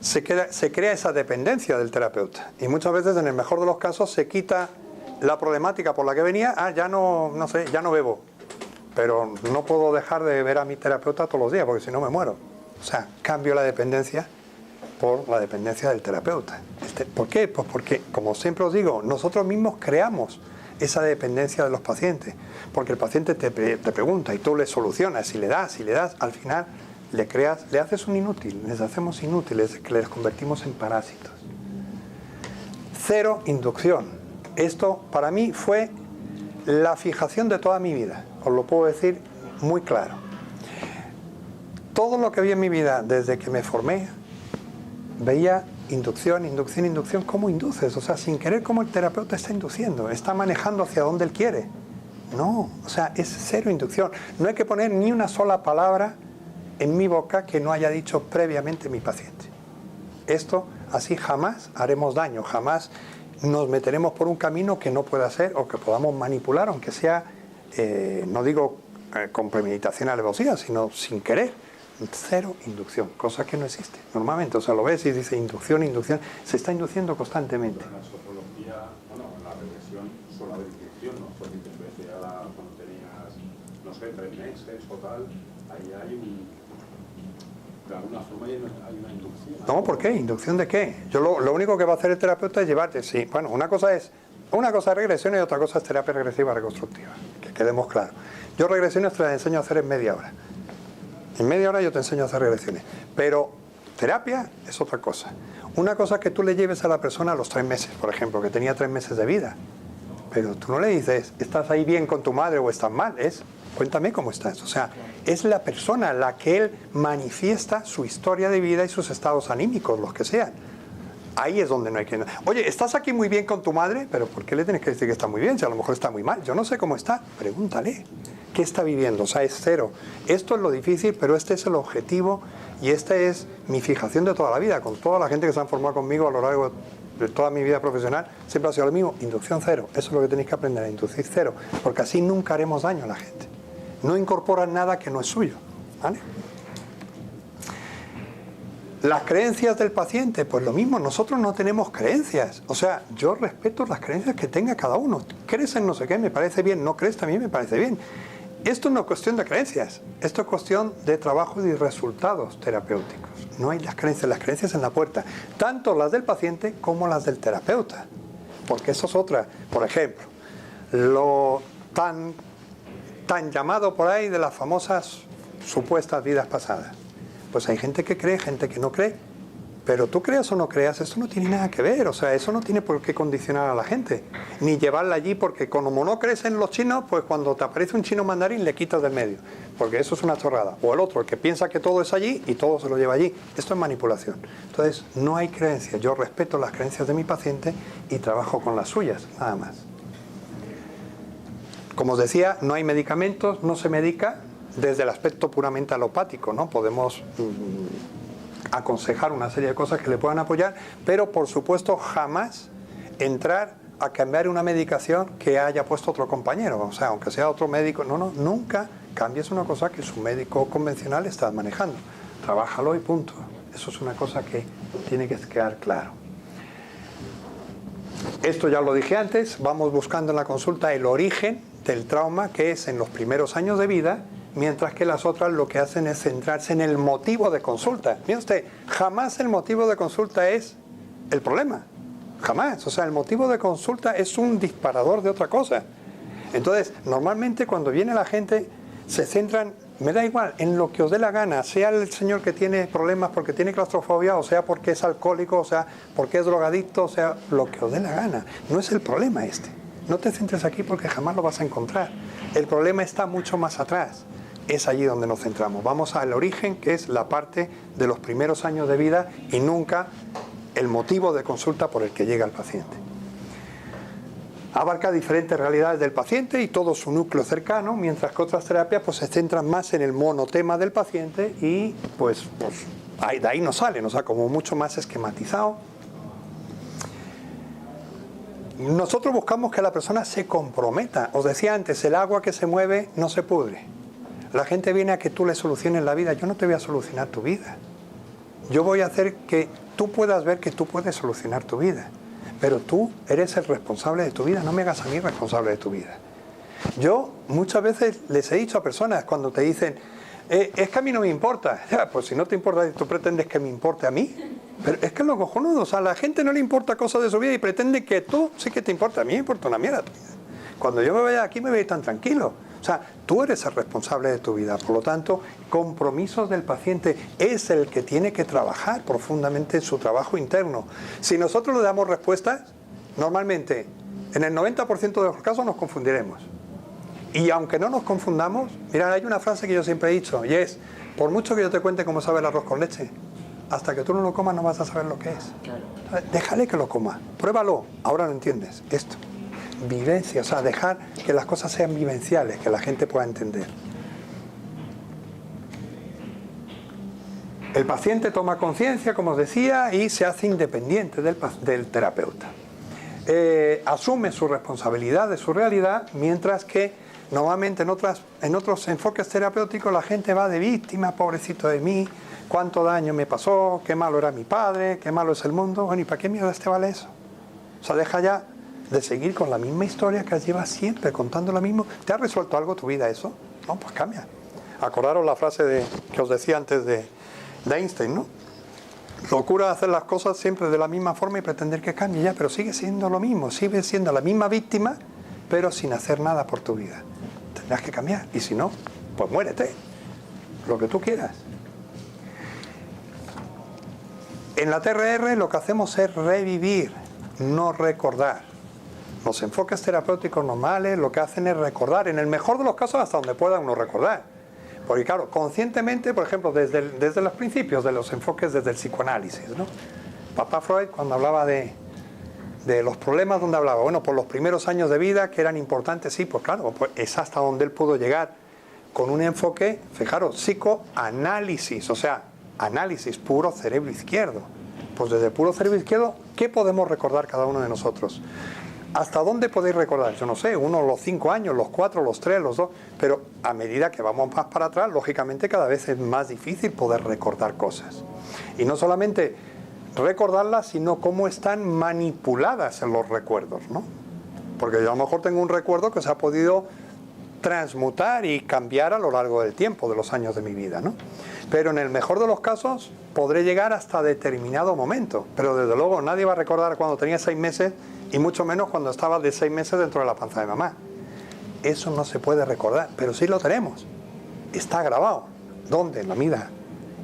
Se crea esa dependencia del terapeuta. Y muchas veces, en el mejor de los casos, se quita la problemática por la que venía. Ya no bebo. Pero no puedo dejar de ver a mi terapeuta todos los días, porque si no me muero. O sea, cambio la dependencia por la dependencia del terapeuta. ¿Por qué? Pues porque, como siempre os digo, nosotros mismos creamos esa dependencia de los pacientes, porque el paciente te pregunta y tú le solucionas y le das, al final le haces un inútil, les hacemos inútiles, que les convertimos en parásitos. Cero inducción. Esto para mí fue la fijación de toda mi vida, os lo puedo decir muy claro. Todo lo que vi en mi vida desde que me formé, veía inducción, ¿cómo induces? O sea, sin querer, ¿cómo el terapeuta está induciendo? Está manejando hacia donde él quiere. No, o sea, es cero inducción. No hay que poner ni una sola palabra en mi boca que no haya dicho previamente mi paciente. Esto, así jamás haremos daño, jamás nos meteremos por un camino que no pueda ser o que podamos manipular, aunque sea, no digo con premeditación y alevosía, sino sin querer. Cero inducción, cosa que no existe normalmente. O sea, lo ves y dice inducción, se está induciendo constantemente. Pero en la sociología, bueno, en la regresión suele haber inducción, ¿no? Porque en vez de ahora cuando tenías, no sé, 3 meses o tal, ahí hay de alguna forma hay una inducción. No, ¿por qué? ¿Inducción de qué? Yo lo único que va a hacer el terapeuta es llevarte, sí. Bueno, una cosa es regresión y otra cosa es terapia regresiva reconstructiva, que quedemos claros. Yo regresiones te las enseño a hacer en media hora. En media hora yo te enseño a hacer regresiones. Pero terapia es otra cosa. Una cosa es que tú le lleves a la persona a los 3 meses, por ejemplo, que tenía 3 meses de vida. Pero tú no le dices, ¿estás ahí bien con tu madre o estás mal? Cuéntame cómo estás. O sea, es la persona la que él manifiesta su historia de vida y sus estados anímicos, los que sean. Ahí es donde no hay que... Oye, ¿estás aquí muy bien con tu madre? Pero ¿por qué le tienes que decir que está muy bien? Si a lo mejor está muy mal. Yo no sé cómo está. Pregúntale. ¿Qué está viviendo? O sea, es cero. Esto es lo difícil, pero este es el objetivo y esta es mi fijación de toda la vida. Con toda la gente que se han formado conmigo a lo largo de toda mi vida profesional, siempre ha sido lo mismo. Inducción cero. Eso es lo que tenéis que aprender, a inducir cero. Porque así nunca haremos daño a la gente. No incorporan nada que no es suyo. ¿Vale? Las creencias del paciente, pues lo mismo, nosotros no tenemos creencias. O sea, yo respeto las creencias que tenga cada uno. ¿Crees en no sé qué? Me parece bien. ¿No crees? También me parece bien. Esto no es cuestión de creencias. Esto es cuestión de trabajo y resultados terapéuticos. No hay las creencias en la puerta. Tanto las del paciente como las del terapeuta. Porque eso es otra. Por ejemplo, lo tan llamado por ahí de las famosas supuestas vidas pasadas. Pues hay gente que cree, gente que no cree, pero tú creas o no creas, eso no tiene nada que ver, o sea, eso no tiene por qué condicionar a la gente, ni llevarla allí, porque como no crees en los chinos, pues cuando te aparece un chino mandarín le quitas del medio, porque eso es una chorrada. O el otro, el que piensa que todo es allí y todo se lo lleva allí, esto es manipulación. Entonces, no hay creencias, yo respeto las creencias de mi paciente y trabajo con las suyas, nada más. Como os decía, no hay medicamentos, no se medica desde el aspecto puramente alopático, ¿no? Podemos aconsejar una serie de cosas que le puedan apoyar, pero por supuesto jamás entrar a cambiar una medicación que haya puesto otro compañero, o sea, aunque sea otro médico, nunca cambies una cosa que su médico convencional está manejando. Trabájalo y punto. Eso es una cosa que tiene que quedar claro. Esto ya lo dije antes, vamos buscando en la consulta el origen del trauma, que es en los primeros años de vida, mientras que las otras lo que hacen es centrarse en el motivo de consulta. Mire usted, jamás el motivo de consulta es el problema. Jamás. O sea, el motivo de consulta es un disparador de otra cosa. Entonces, normalmente cuando viene la gente, se centran, me da igual, en lo que os dé la gana, sea el señor que tiene problemas porque tiene claustrofobia, o sea porque es alcohólico, o sea porque es drogadicto, o sea, lo que os dé la gana. No es el problema este. No te centres aquí porque jamás lo vas a encontrar. El problema está mucho más atrás. Es allí donde nos centramos. Vamos al origen, que es la parte de los primeros años de vida y nunca el motivo de consulta por el que llega el paciente. Abarca diferentes realidades del paciente y todo su núcleo cercano, mientras que otras terapias pues se centran más en el monotema del paciente y pues de ahí nos salen, o sea, como mucho más esquematizado. Nosotros buscamos que la persona se comprometa. Os decía antes, el agua que se mueve no se pudre. La gente viene a que tú le soluciones la vida. Yo no te voy a solucionar tu vida. Yo voy a hacer que tú puedas ver que tú puedes solucionar tu vida. Pero tú eres el responsable de tu vida, no me hagas a mí responsable de tu vida. Yo muchas veces les he dicho a personas cuando te dicen, es que a mí no me importa. Ya, pues si no te importa, tú pretendes que me importe a mí. Pero es que es lo cojonudo, o sea, a la gente no le importa cosas de su vida y pretende que tú sí que te importa. A mí me importa una mierda tu vida. Cuando yo me vaya aquí me voy a ir tan tranquilo. O sea, tú eres el responsable de tu vida. Por lo tanto, compromisos del paciente es el que tiene que trabajar profundamente en su trabajo interno. Si nosotros le damos respuestas, normalmente en el 90% de los casos nos confundiremos. Y aunque no nos confundamos, mirad, hay una frase que yo siempre he dicho y es, por mucho que yo te cuente cómo sabe el arroz con leche, hasta que tú no lo comas no vas a saber lo que es. Claro. Déjale que lo coma, pruébalo, ahora lo entiendes, esto. Vivencia, o sea, dejar que las cosas sean vivenciales, que la gente pueda entender. El paciente toma conciencia, como os decía, y se hace independiente del terapeuta. Asume su responsabilidad de su realidad, mientras que normalmente en otros enfoques terapéuticos la gente va de víctima, pobrecito de mí, cuánto daño me pasó, qué malo era mi padre, qué malo es el mundo. Bueno, ¿y para qué mierda te vale eso? O sea, deja ya de seguir con la misma historia que llevas siempre, contando lo mismo. ¿Te ha resuelto algo tu vida eso? No, pues cambia. Acordaros la frase que os decía antes de Einstein, ¿no? Locura hacer las cosas siempre de la misma forma y pretender que cambie ya, pero sigue siendo lo mismo, sigue siendo la misma víctima, pero sin hacer nada por tu vida. Tendrás que cambiar, y si no, pues muérete, lo que tú quieras. En la TRR lo que hacemos es revivir, no recordar. Los enfoques terapéuticos normales lo que hacen es recordar, en el mejor de los casos hasta donde pueda uno recordar. Porque claro, conscientemente, por ejemplo, desde los principios de los enfoques, desde el psicoanálisis, ¿no? Papá Freud, cuando hablaba de los problemas, ¿dónde hablaba? Bueno, por los primeros años de vida, que eran importantes, sí, pues claro, pues es hasta donde él pudo llegar con un enfoque, fijaros, psicoanálisis, o sea, análisis puro cerebro izquierdo. Pues desde el puro cerebro izquierdo, ¿qué podemos recordar cada uno de nosotros? ¿Hasta dónde podéis recordar? Yo no sé, uno los 5 años, los 4, los 3, los 2, pero a medida que vamos más para atrás, lógicamente cada vez es más difícil poder recordar cosas. Y no solamente recordarlas, sino cómo están manipuladas en los recuerdos, ¿no? Porque yo a lo mejor tengo un recuerdo que se ha podido transmutar y cambiar a lo largo del tiempo, de los años de mi vida, ¿no? Pero en el mejor de los casos podré llegar hasta determinado momento, pero desde luego nadie va a recordar cuando tenía 6 meses y mucho menos cuando estaba de 6 meses dentro de la panza de mamá. Eso no se puede recordar, pero sí lo tenemos. Está grabado. ¿Dónde? En la vida.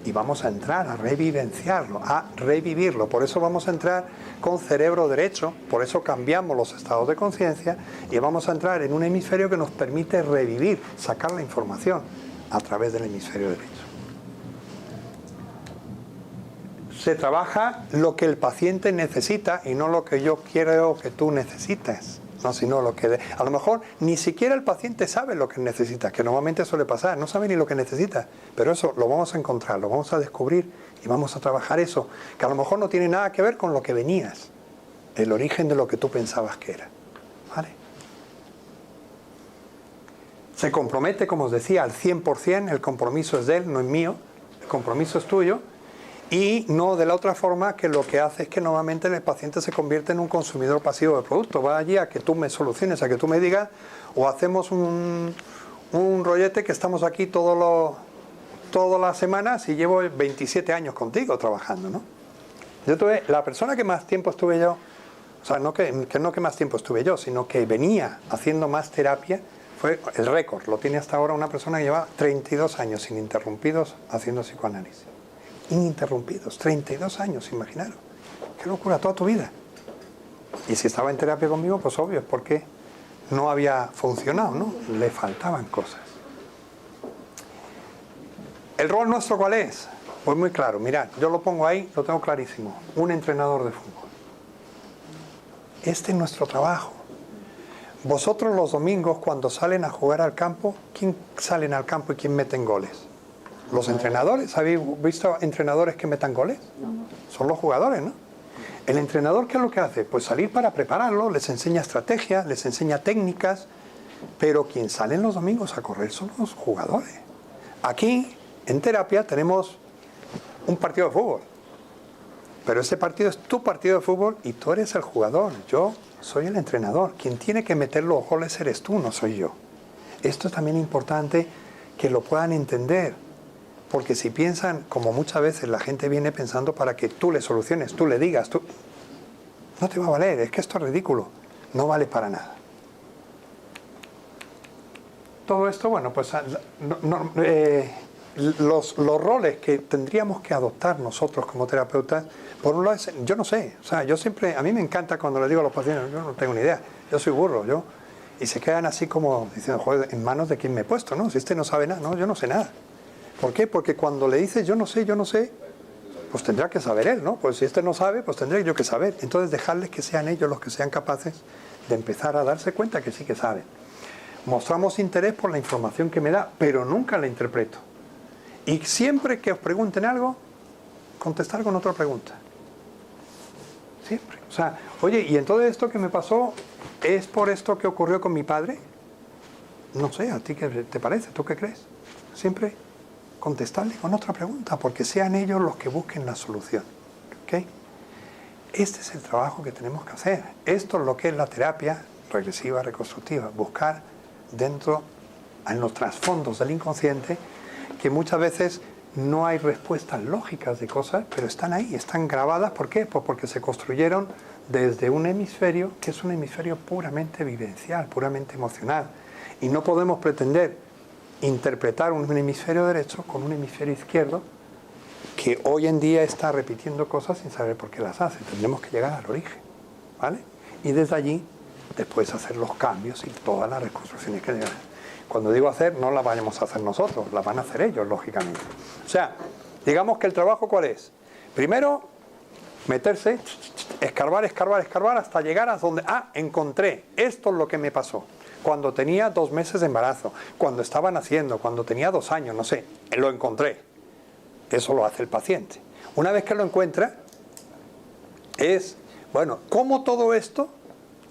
Y vamos a entrar a revivenciarlo, a revivirlo. Por eso vamos a entrar con cerebro derecho, por eso cambiamos los estados de conciencia y vamos a entrar en un hemisferio que nos permite revivir, sacar la información a través del hemisferio derecho. Se trabaja lo que el paciente necesita y no lo que yo quiero que tú necesites. No, sino lo que... A lo mejor ni siquiera el paciente sabe lo que necesita, que normalmente suele pasar, no sabe ni lo que necesita, pero eso lo vamos a encontrar, lo vamos a descubrir y vamos a trabajar eso, que a lo mejor no tiene nada que ver con lo que venías, el origen de lo que tú pensabas que era. ¿Vale? Se compromete, como os decía, al 100%, el compromiso es de él, no es mío, el compromiso es tuyo. Y no de la otra forma, que lo que hace es que normalmente el paciente se convierte en un consumidor pasivo de producto. Va allí a que tú me soluciones, a que tú me digas, o hacemos un rollete que estamos aquí todas las semanas y llevo 27 años contigo trabajando, ¿no? La persona que más tiempo estuve yo O sea, no que más tiempo estuve yo, sino que venía haciendo más terapia. Fue el récord, lo tiene hasta ahora una persona que lleva 32 años ininterrumpidos haciendo psicoanálisis. Ininterrumpidos, 32 años, imaginaros. Qué locura, toda tu vida. Y si estaba en terapia conmigo, pues obvio, es porque no había funcionado, ¿no? Le faltaban cosas. ¿El rol nuestro cuál es? Pues muy claro, mirad, yo lo pongo ahí, lo tengo clarísimo. Un entrenador de fútbol. Este es nuestro trabajo. Vosotros los domingos cuando salen a jugar al campo, ¿quién salen al campo y quién meten goles? ¿Los entrenadores? ¿Habéis visto entrenadores que metan goles? Son los jugadores, ¿no? El entrenador, ¿qué es lo que hace? Pues salir para prepararlo, les enseña estrategias, les enseña técnicas, pero quien salen los domingos a correr son los jugadores. Aquí, en terapia, tenemos un partido de fútbol, pero ese partido es tu partido de fútbol y tú eres el jugador. Yo soy el entrenador. Quien tiene que meter los goles eres tú, no soy yo. Esto es también importante que lo puedan entender, porque si piensan, como muchas veces la gente viene pensando para que tú le soluciones, tú le digas, tú... no te va a valer, es que esto es ridículo, no vale para nada. Todo esto, bueno, pues los roles que tendríamos que adoptar nosotros como terapeutas, por un lado, yo no sé, o sea, yo siempre, a mí me encanta cuando le digo a los pacientes, yo no tengo ni idea, yo soy burro, y se quedan así como diciendo, joder, en manos de quién me he puesto, ¿no? Si este no sabe nada, no, yo no sé nada. ¿Por qué? Porque cuando le dices yo no sé, pues tendrá que saber él, ¿no? Pues si este no sabe, pues tendré yo que saber. Entonces dejarles que sean ellos los que sean capaces de empezar a darse cuenta que sí que saben. Mostramos interés por la información que me da, pero nunca la interpreto. Y siempre que os pregunten algo, contestar con otra pregunta. Siempre. O sea, oye, ¿y entonces esto que me pasó es por esto que ocurrió con mi padre? No sé, ¿a ti qué te parece? ¿Tú qué crees? Siempre contestarle con otra pregunta, porque sean ellos los que busquen la solución. ¿Okay? Este es el trabajo que tenemos que hacer. Esto es lo que es la terapia regresiva, reconstructiva. Buscar dentro, en los trasfondos del inconsciente, que muchas veces no hay respuestas lógicas de cosas, pero están ahí, están grabadas. ¿Por qué? Pues porque se construyeron desde un hemisferio que es un hemisferio puramente vivencial, puramente emocional. Y no podemos pretender interpretar un hemisferio derecho con un hemisferio izquierdo que hoy en día está repitiendo cosas sin saber por qué las hace. Tendremos que llegar al origen, ¿vale? Y desde allí, después hacer los cambios y todas las reconstrucciones que llegan. Cuando digo hacer, no las vayamos a hacer nosotros, las van a hacer ellos, lógicamente. O sea, digamos que el trabajo, ¿cuál es? Primero, meterse, escarbar hasta llegar a donde, encontré, esto es lo que me pasó. Cuando tenía 2 meses de embarazo, cuando estaba naciendo, cuando tenía 2 años, no sé, lo encontré. Eso lo hace el paciente. Una vez que lo encuentra, es, bueno, ¿cómo todo esto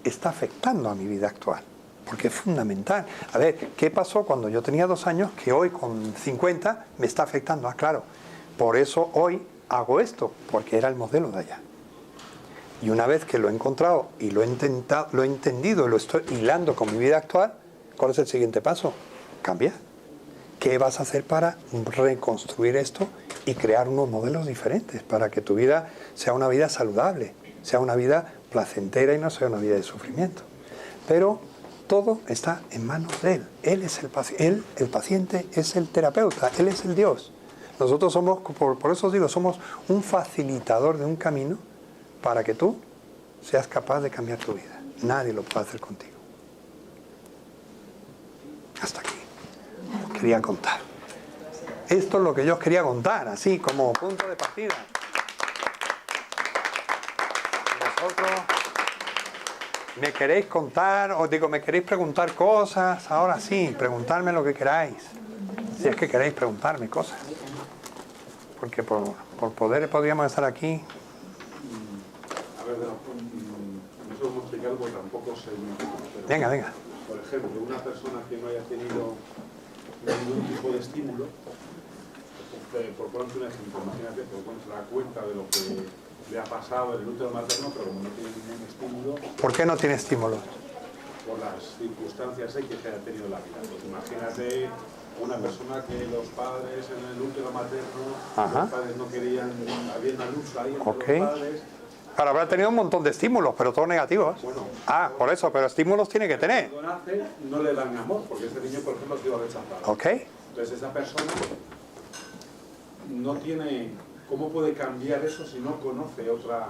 está afectando a mi vida actual? Porque es fundamental. A ver, ¿qué pasó cuando yo tenía 2 años que hoy con 50 me está afectando? Claro, por eso hoy hago esto, porque era el modelo de allá. Y una vez que lo he encontrado y lo he entendido y lo estoy hilando con mi vida actual, ¿cuál es el siguiente paso? Cambiar. ¿Qué vas a hacer para reconstruir esto y crear unos modelos diferentes para que tu vida sea una vida saludable, sea una vida placentera y no sea una vida de sufrimiento? Pero todo está en manos de él. Él es el paciente es el terapeuta, él es el Dios. Nosotros somos, por eso os digo, somos un facilitador de un camino para que tú seas capaz de cambiar tu vida. Nadie lo puede hacer contigo. Hasta aquí. Os quería contar. Esto es lo que yo os quería contar, así como punto de partida. Vosotros me queréis contar, os digo, me queréis preguntar cosas, ahora sí, preguntarme lo que queráis. Si es que queréis preguntarme cosas. Porque por poder podríamos estar aquí. A ver, no sé cómo explicarlo porque tampoco sé muy bien. Venga. Por ejemplo, una persona que no haya tenido ningún tipo de estímulo, por ponerte un ejemplo, imagínate, se da cuenta de lo que le ha pasado en el útero materno, pero como no tiene ningún estímulo... ¿Por qué no tiene estímulo? Por las circunstancias que haya tenido en la vida. Pues imagínate una persona que los padres en el útero materno, los padres no querían, había una luz ahí entre los padres... Claro, habrá tenido un montón de estímulos, pero todos negativos. Bueno, Por eso, pero estímulos tiene que tener. cuando nace no le dan amor, porque ese niño, por ejemplo, ha sido rechazado. ¿Ok? Entonces esa persona no tiene... ¿Cómo puede cambiar eso si no conoce otra...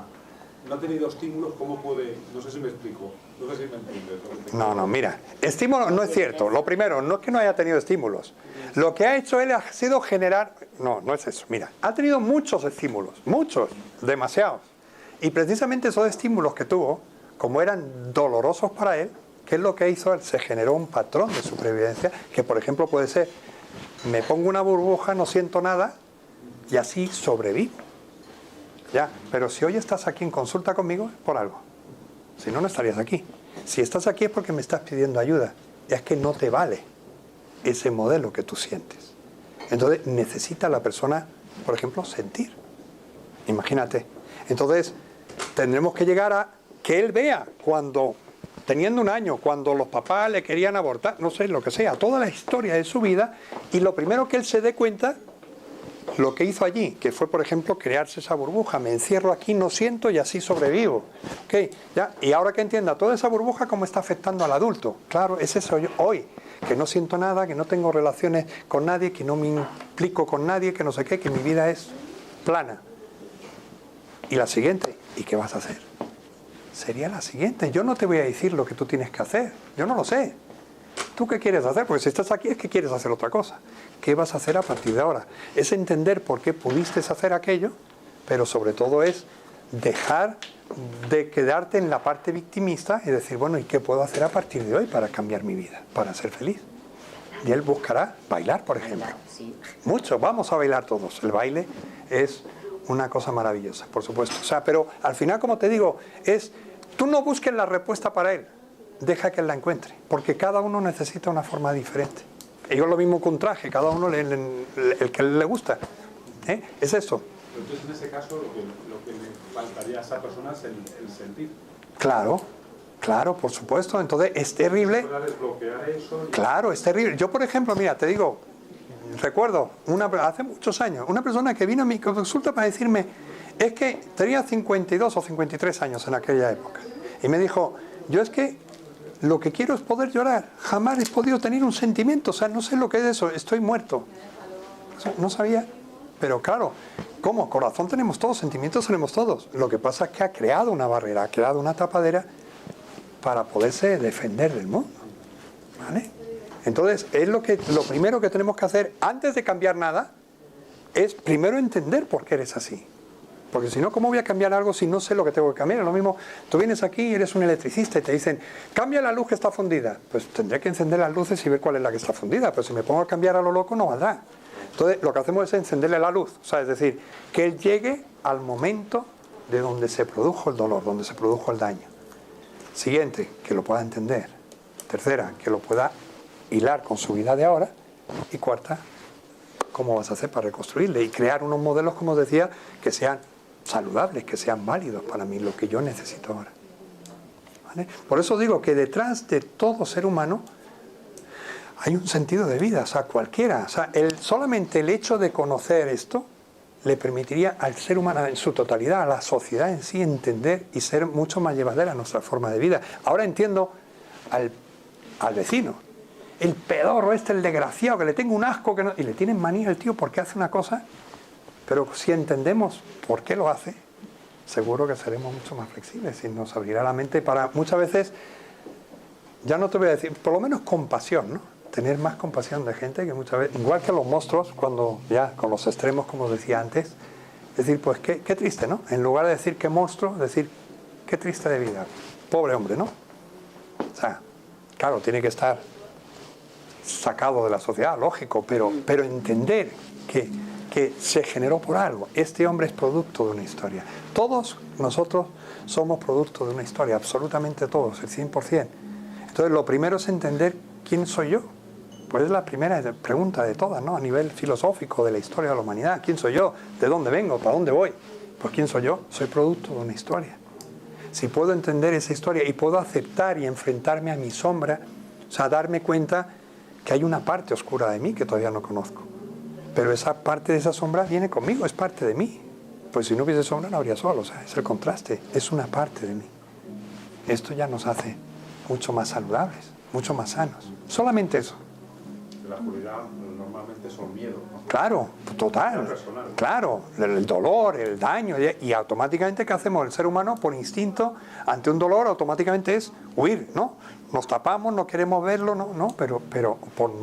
No ha tenido estímulos, ¿cómo puede...? No sé si me explico. No sé si me entiendes. No, mira. Estímulos no es cierto. Lo primero, no es que no haya tenido estímulos. Lo que ha hecho él ha sido generar... No es eso. Mira, ha tenido muchos estímulos. Muchos. Demasiados. Y precisamente esos estímulos que tuvo, como eran dolorosos para él, ¿qué es lo que hizo él? Se generó un patrón de supervivencia que, por ejemplo, puede ser: me pongo una burbuja, no siento nada y así sobrevivo. Ya, pero si hoy estás aquí en consulta conmigo es por algo. Si no, no estarías aquí. Si estás aquí es porque me estás pidiendo ayuda. Es que no te vale ese modelo que tú sientes. Entonces necesita la persona, por ejemplo, sentir. Imagínate. Entonces tendremos que llegar a que él vea cuando, teniendo un año, cuando los papás le querían abortar, no sé, lo que sea, toda la historia de su vida, y lo primero que él se dé cuenta, lo que hizo allí, que fue, por ejemplo, crearse esa burbuja. Me encierro aquí, no siento y así sobrevivo. ¿Okay? ¿Ya? Y ahora que entienda toda esa burbuja, cómo está afectando al adulto. Claro, es eso hoy, que no siento nada, que no tengo relaciones con nadie, que no me implico con nadie, que no sé qué, que mi vida es plana. Y la siguiente, ¿y qué vas a hacer? Sería la siguiente. Yo no te voy a decir lo que tú tienes que hacer. Yo no lo sé. ¿Tú qué quieres hacer? Porque si estás aquí es que quieres hacer otra cosa. ¿Qué vas a hacer a partir de ahora? Es entender por qué pudiste hacer aquello, pero sobre todo es dejar de quedarte en la parte victimista y decir, bueno, ¿y qué puedo hacer a partir de hoy para cambiar mi vida, para ser feliz? Y él buscará bailar, por ejemplo. Sí. Mucho, vamos a bailar todos. El baile es una cosa maravillosa, por supuesto. O sea, pero al final, como te digo, tú no busques la respuesta para él. Deja que él la encuentre, porque cada uno necesita una forma diferente. Y yo lo mismo con un traje, cada uno el que le gusta. Es eso. Entonces, en ese caso, lo que le faltaría a esa persona es el sentir. Claro, por supuesto. Entonces, es terrible. Para desbloquear eso. Claro, es terrible. Yo, por ejemplo, mira, te digo, recuerdo, hace muchos años, una persona que vino a mi consulta para decirme, es que tenía 52 o 53 años en aquella época. Y me dijo, yo es que lo que quiero es poder llorar. Jamás he podido tener un sentimiento. O sea, no sé lo que es eso. Estoy muerto. No sabía. Pero claro, ¿cómo? Corazón tenemos todos, sentimientos tenemos todos. Lo que pasa es que ha creado una barrera, ha creado una tapadera para poderse defender del mundo. ¿Vale? Entonces, lo primero que tenemos que hacer antes de cambiar nada es primero entender por qué eres así. Porque si no, ¿cómo voy a cambiar algo si no sé lo que tengo que cambiar? Es lo mismo, tú vienes aquí y eres un electricista y te dicen, cambia la luz que está fundida. Pues tendré que encender las luces y ver cuál es la que está fundida. Pero si me pongo a cambiar a lo loco, no valdrá. Entonces, lo que hacemos es encenderle la luz. O sea, es decir, que él llegue al momento de donde se produjo el dolor, donde se produjo el daño. Siguiente, que lo pueda entender. Tercera, que lo pueda hilar con su vida de ahora. Y cuarta, ¿cómo vas a hacer para reconstruirle? Y crear unos modelos, como os decía, que sean saludables, que sean válidos para mí, lo que yo necesito ahora. ¿Vale? Por eso digo que detrás de todo ser humano hay un sentido de vida, o sea, cualquiera. O sea, solamente el hecho de conocer esto le permitiría al ser humano en su totalidad, a la sociedad en sí, entender y ser mucho más llevadera nuestra forma de vida. Ahora entiendo al vecino, el pedorro el desgraciado, que le tengo un asco, y le tienen manía al tío porque hace una cosa. Pero si entendemos por qué lo hace, seguro que seremos mucho más flexibles y nos abrirá la mente para muchas veces, ya no te voy a decir, por lo menos compasión, ¿no? Tener más compasión de gente que muchas veces, igual que los monstruos, cuando ya con los extremos, como decía antes, decir, pues qué triste, ¿no? En lugar de decir qué monstruo, decir qué triste de vida, pobre hombre, ¿no? O sea, claro, tiene que estar sacado de la sociedad, lógico, pero entender que se generó por algo. Este hombre es producto de una historia. Todos nosotros somos producto de una historia, absolutamente todos, el 100%. Entonces, lo primero es entender quién soy yo. Pues es la primera pregunta de todas, ¿no? A nivel filosófico de la historia de la humanidad. ¿Quién soy yo? ¿De dónde vengo? ¿Para dónde voy? Pues ¿quién soy yo? Soy producto de una historia. Si puedo entender esa historia y puedo aceptar y enfrentarme a mi sombra, o sea, darme cuenta que hay una parte oscura de mí que todavía no conozco. Pero esa parte de esa sombra viene conmigo, es parte de mí. pues si no hubiese sombra no habría sol, o sea, es el contraste, es una parte de mí. Esto ya nos hace mucho más saludables, mucho más sanos. Solamente eso. La oscuridad normalmente son miedos, ¿no? Claro, total. Claro, el dolor, el daño. Y automáticamente, ¿qué hacemos? El ser humano, por instinto, ante un dolor, automáticamente es huir, ¿no? Nos tapamos, no queremos verlo, no, pero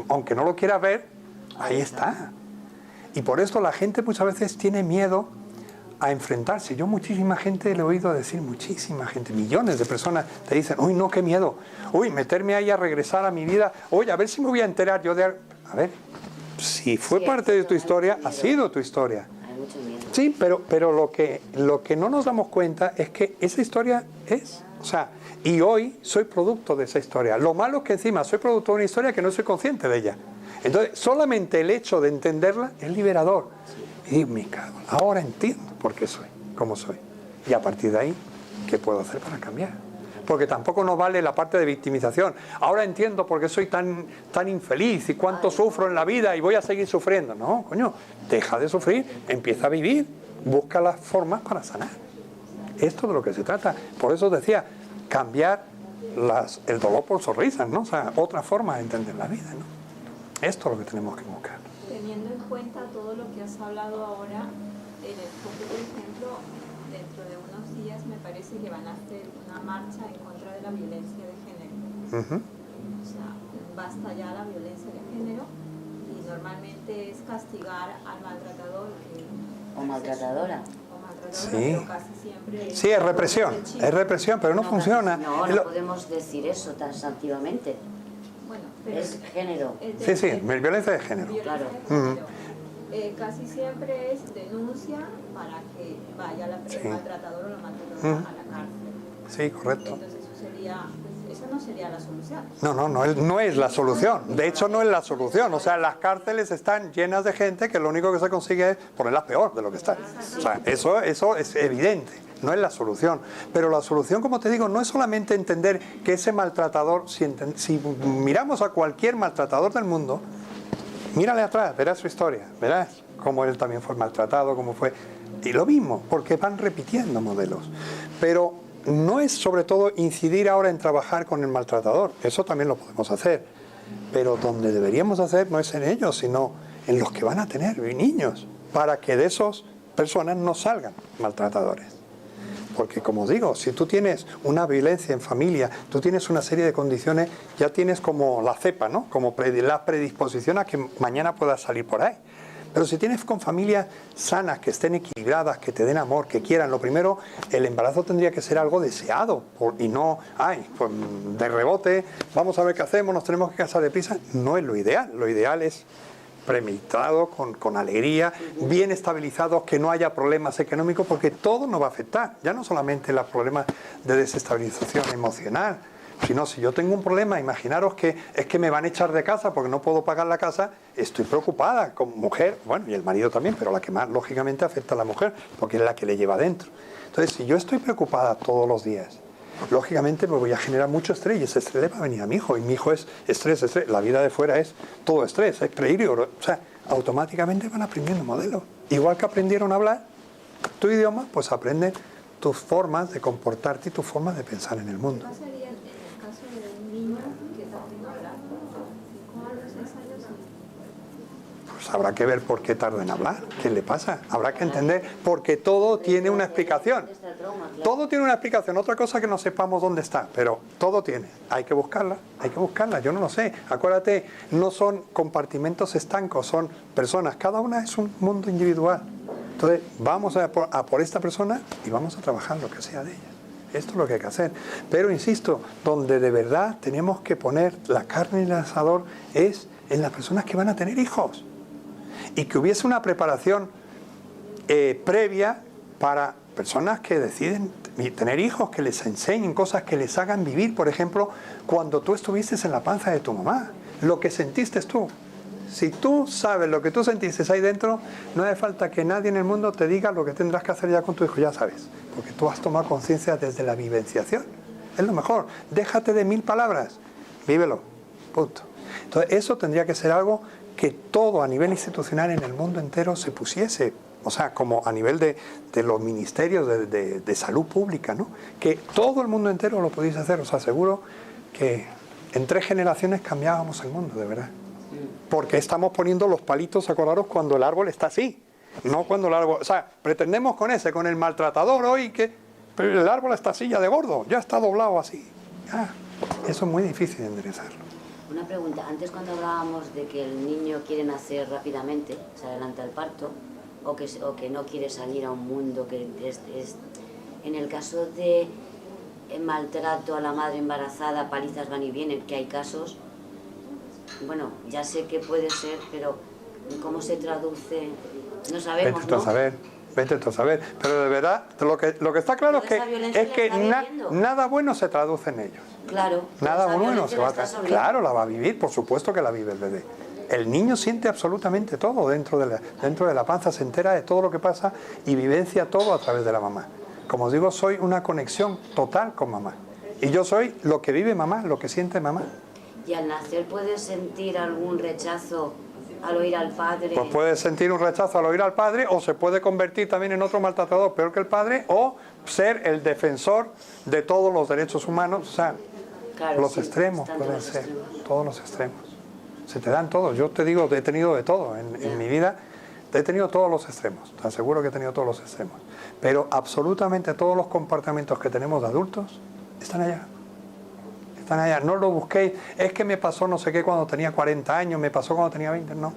aunque no lo quiera ver, ahí está. Y por esto la gente muchas veces tiene miedo a enfrentarse. Yo muchísima gente le he oído decir, muchísima gente, millones de personas te dicen, uy, no, qué miedo, uy, meterme ahí a regresar a mi vida, oye, a ver si me voy a enterar yo de... A ver, si fue parte de tu historia, ha sido tu historia. Hay mucho miedo. Sí, pero lo que no nos damos cuenta es que esa historia es, o sea, y hoy soy producto de esa historia. Lo malo es que encima soy producto de una historia que no soy consciente de ella. Entonces, solamente el hecho de entenderla es liberador. Y digo, me cago, ahora entiendo por qué soy, cómo soy. Y a partir de ahí, ¿qué puedo hacer para cambiar? Porque tampoco nos vale la parte de victimización. Ahora entiendo por qué soy tan infeliz y cuánto sufro en la vida y voy a seguir sufriendo. No, coño, deja de sufrir, empieza a vivir, busca las formas para sanar. Esto es de lo que se trata. Por eso decía, cambiar el dolor por sonrisas, ¿no? O sea, otra forma de entender la vida, ¿no? Esto es lo que tenemos que buscar. Teniendo en cuenta todo lo que has hablado ahora, en el foco, por ejemplo, dentro de unos días me parece que van a hacer una marcha en contra de la violencia de género. O sea, basta ya la violencia de género y normalmente es castigar al maltratador O maltratadora. Sí. pero casi siempre Sí, es represión, pero no funciona. No podemos decir eso taxativamente. Bueno, pero Es género. Sí, violencia de género. Claro. Casi siempre es denuncia para que vaya el maltratador o la maltratadora a la cárcel. Sí, correcto. Entonces eso no sería la solución. No es la solución. De hecho, no es la solución. O sea, las cárceles están llenas de gente que lo único que se consigue es ponerlas peor de lo que están. O sea, eso es evidente. No es la solución. Pero la solución, como te digo, no es solamente entender que ese maltratador, si miramos a cualquier maltratador del mundo, mírale atrás, verás su historia, verás cómo él también fue maltratado, cómo fue... Y lo mismo, porque van repitiendo modelos. Pero no es sobre todo incidir ahora en trabajar con el maltratador, eso también lo podemos hacer. Pero donde deberíamos hacer no es en ellos, sino en los que van a tener niños, para que de esas personas no salgan maltratadores. Porque, como digo, si tú tienes una violencia en familia, tú tienes una serie de condiciones, ya tienes como la cepa, ¿no? Como la predisposición a que mañana puedas salir por ahí. Pero si tienes con familias sanas, que estén equilibradas, que te den amor, que quieran, lo primero, el embarazo tendría que ser algo deseado y no, pues de rebote, vamos a ver qué hacemos, nos tenemos que casar deprisa. No es lo ideal es premeditado, con alegría, bien estabilizados, que no haya problemas económicos, porque todo nos va a afectar, ya no solamente los problemas de desestabilización emocional, sino si yo tengo un problema, imaginaros que es que me van a echar de casa porque no puedo pagar la casa, estoy preocupada como mujer, bueno, y el marido también, pero la que más lógicamente afecta a la mujer, porque es la que le lleva dentro. Entonces, si yo estoy preocupada todos los días, lógicamente me voy a generar mucho estrés y ese estrés le va a venir a mi hijo, y mi hijo es estrés, la vida de fuera es todo estrés, es peligro, o sea, automáticamente van aprendiendo modelos. Igual que aprendieron a hablar tu idioma, pues aprenden tus formas de comportarte y tus formas de pensar en el mundo. ¿Qué pasaría en el caso de un niño que tarde en hablar? 5 años, 6 años. Pues habrá que ver por qué tarda en hablar, qué le pasa, habrá que entender, porque todo tiene una explicación. Todo tiene una explicación, otra cosa que no sepamos dónde está, pero todo tiene. Hay que buscarla, yo no lo sé. Acuérdate, no son compartimentos estancos, son personas, cada una es un mundo individual. Entonces, vamos a por esta persona y vamos a trabajar lo que sea de ella. Esto es lo que hay que hacer. Pero, insisto, donde de verdad tenemos que poner la carne en el asador es en las personas que van a tener hijos. Y que hubiese una preparación previa para personas que deciden tener hijos, que les enseñen cosas que les hagan vivir. Por ejemplo, cuando tú estuviste en la panza de tu mamá, lo que sentiste tú. Si tú sabes lo que tú sentiste ahí dentro, no hace falta que nadie en el mundo te diga lo que tendrás que hacer ya con tu hijo, ya sabes. Porque tú has tomado conciencia desde la vivenciación. Es lo mejor. Déjate de 1000 palabras. Vívelo. Punto. Entonces, eso tendría que ser algo que todo a nivel institucional en el mundo entero se pusiese. o sea, como a nivel de los ministerios de salud pública, ¿no? Que todo el mundo entero lo pudiese hacer. Os aseguro que en 3 generaciones cambiábamos el mundo, de verdad. Porque estamos poniendo los palitos, acordaros, cuando el árbol está así. No cuando el árbol... O sea, pretendemos con el maltratador hoy que... Pero el árbol está así ya de gordo, ya está doblado así. Ya, eso es muy difícil de enderezarlo. Una pregunta, antes cuando hablábamos de que el niño quiere nacer rápidamente, se adelanta el parto, o que no quiere salir a un mundo que en el caso de maltrato a la madre embarazada, palizas van y vienen, que hay casos, bueno, ya sé que puede ser, pero ¿cómo se traduce? No sabemos, Vete tú a saber, vete tú a saber. Pero de verdad, lo que está claro es que nada bueno se traduce en ellos. Claro. Nada bueno se va a traducir. Claro, la va a vivir, por supuesto que la vive el bebé. El niño siente absolutamente todo dentro de la panza, se entera de todo lo que pasa y vivencia todo a través de la mamá. Como os digo, soy una conexión total con mamá. Y yo soy lo que vive mamá, lo que siente mamá. ¿Y al nacer puedes sentir algún rechazo al oír al padre? Pues puede sentir un rechazo al oír al padre, o se puede convertir también en otro maltratador peor que el padre, o ser el defensor de todos los derechos humanos. O sea, claro, los sí, extremos pueden ser, todos los extremos. Se te dan todos. Yo te digo, he tenido de todo en mi vida. He tenido todos los extremos. Te aseguro que he tenido todos los extremos. Pero absolutamente todos los comportamientos que tenemos de adultos están allá. Están allá. No lo busquéis. Es que me pasó no sé qué cuando tenía 40 años, me pasó cuando tenía 20. No.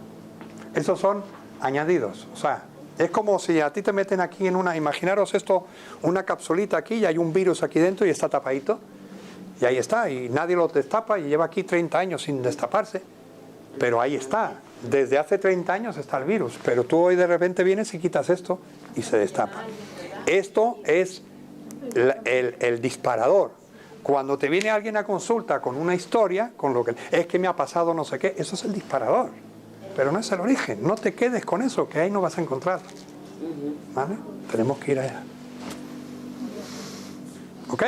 Esos son añadidos. O sea, es como si a ti te meten aquí en una... Imaginaros esto, una capsulita aquí y hay un virus aquí dentro y está tapadito. Y ahí está. Y nadie lo destapa y lleva aquí 30 años sin destaparse. Pero ahí está. Desde hace 30 años está el virus. Pero tú hoy de repente vienes y quitas esto y se destapa. Esto es el disparador. Cuando te viene alguien a consulta con una historia, con lo que es que me ha pasado no sé qué, eso es el disparador. Pero no es el origen. No te quedes con eso, que ahí no vas a encontrar. ¿Vale? Tenemos que ir allá. ¿Ok?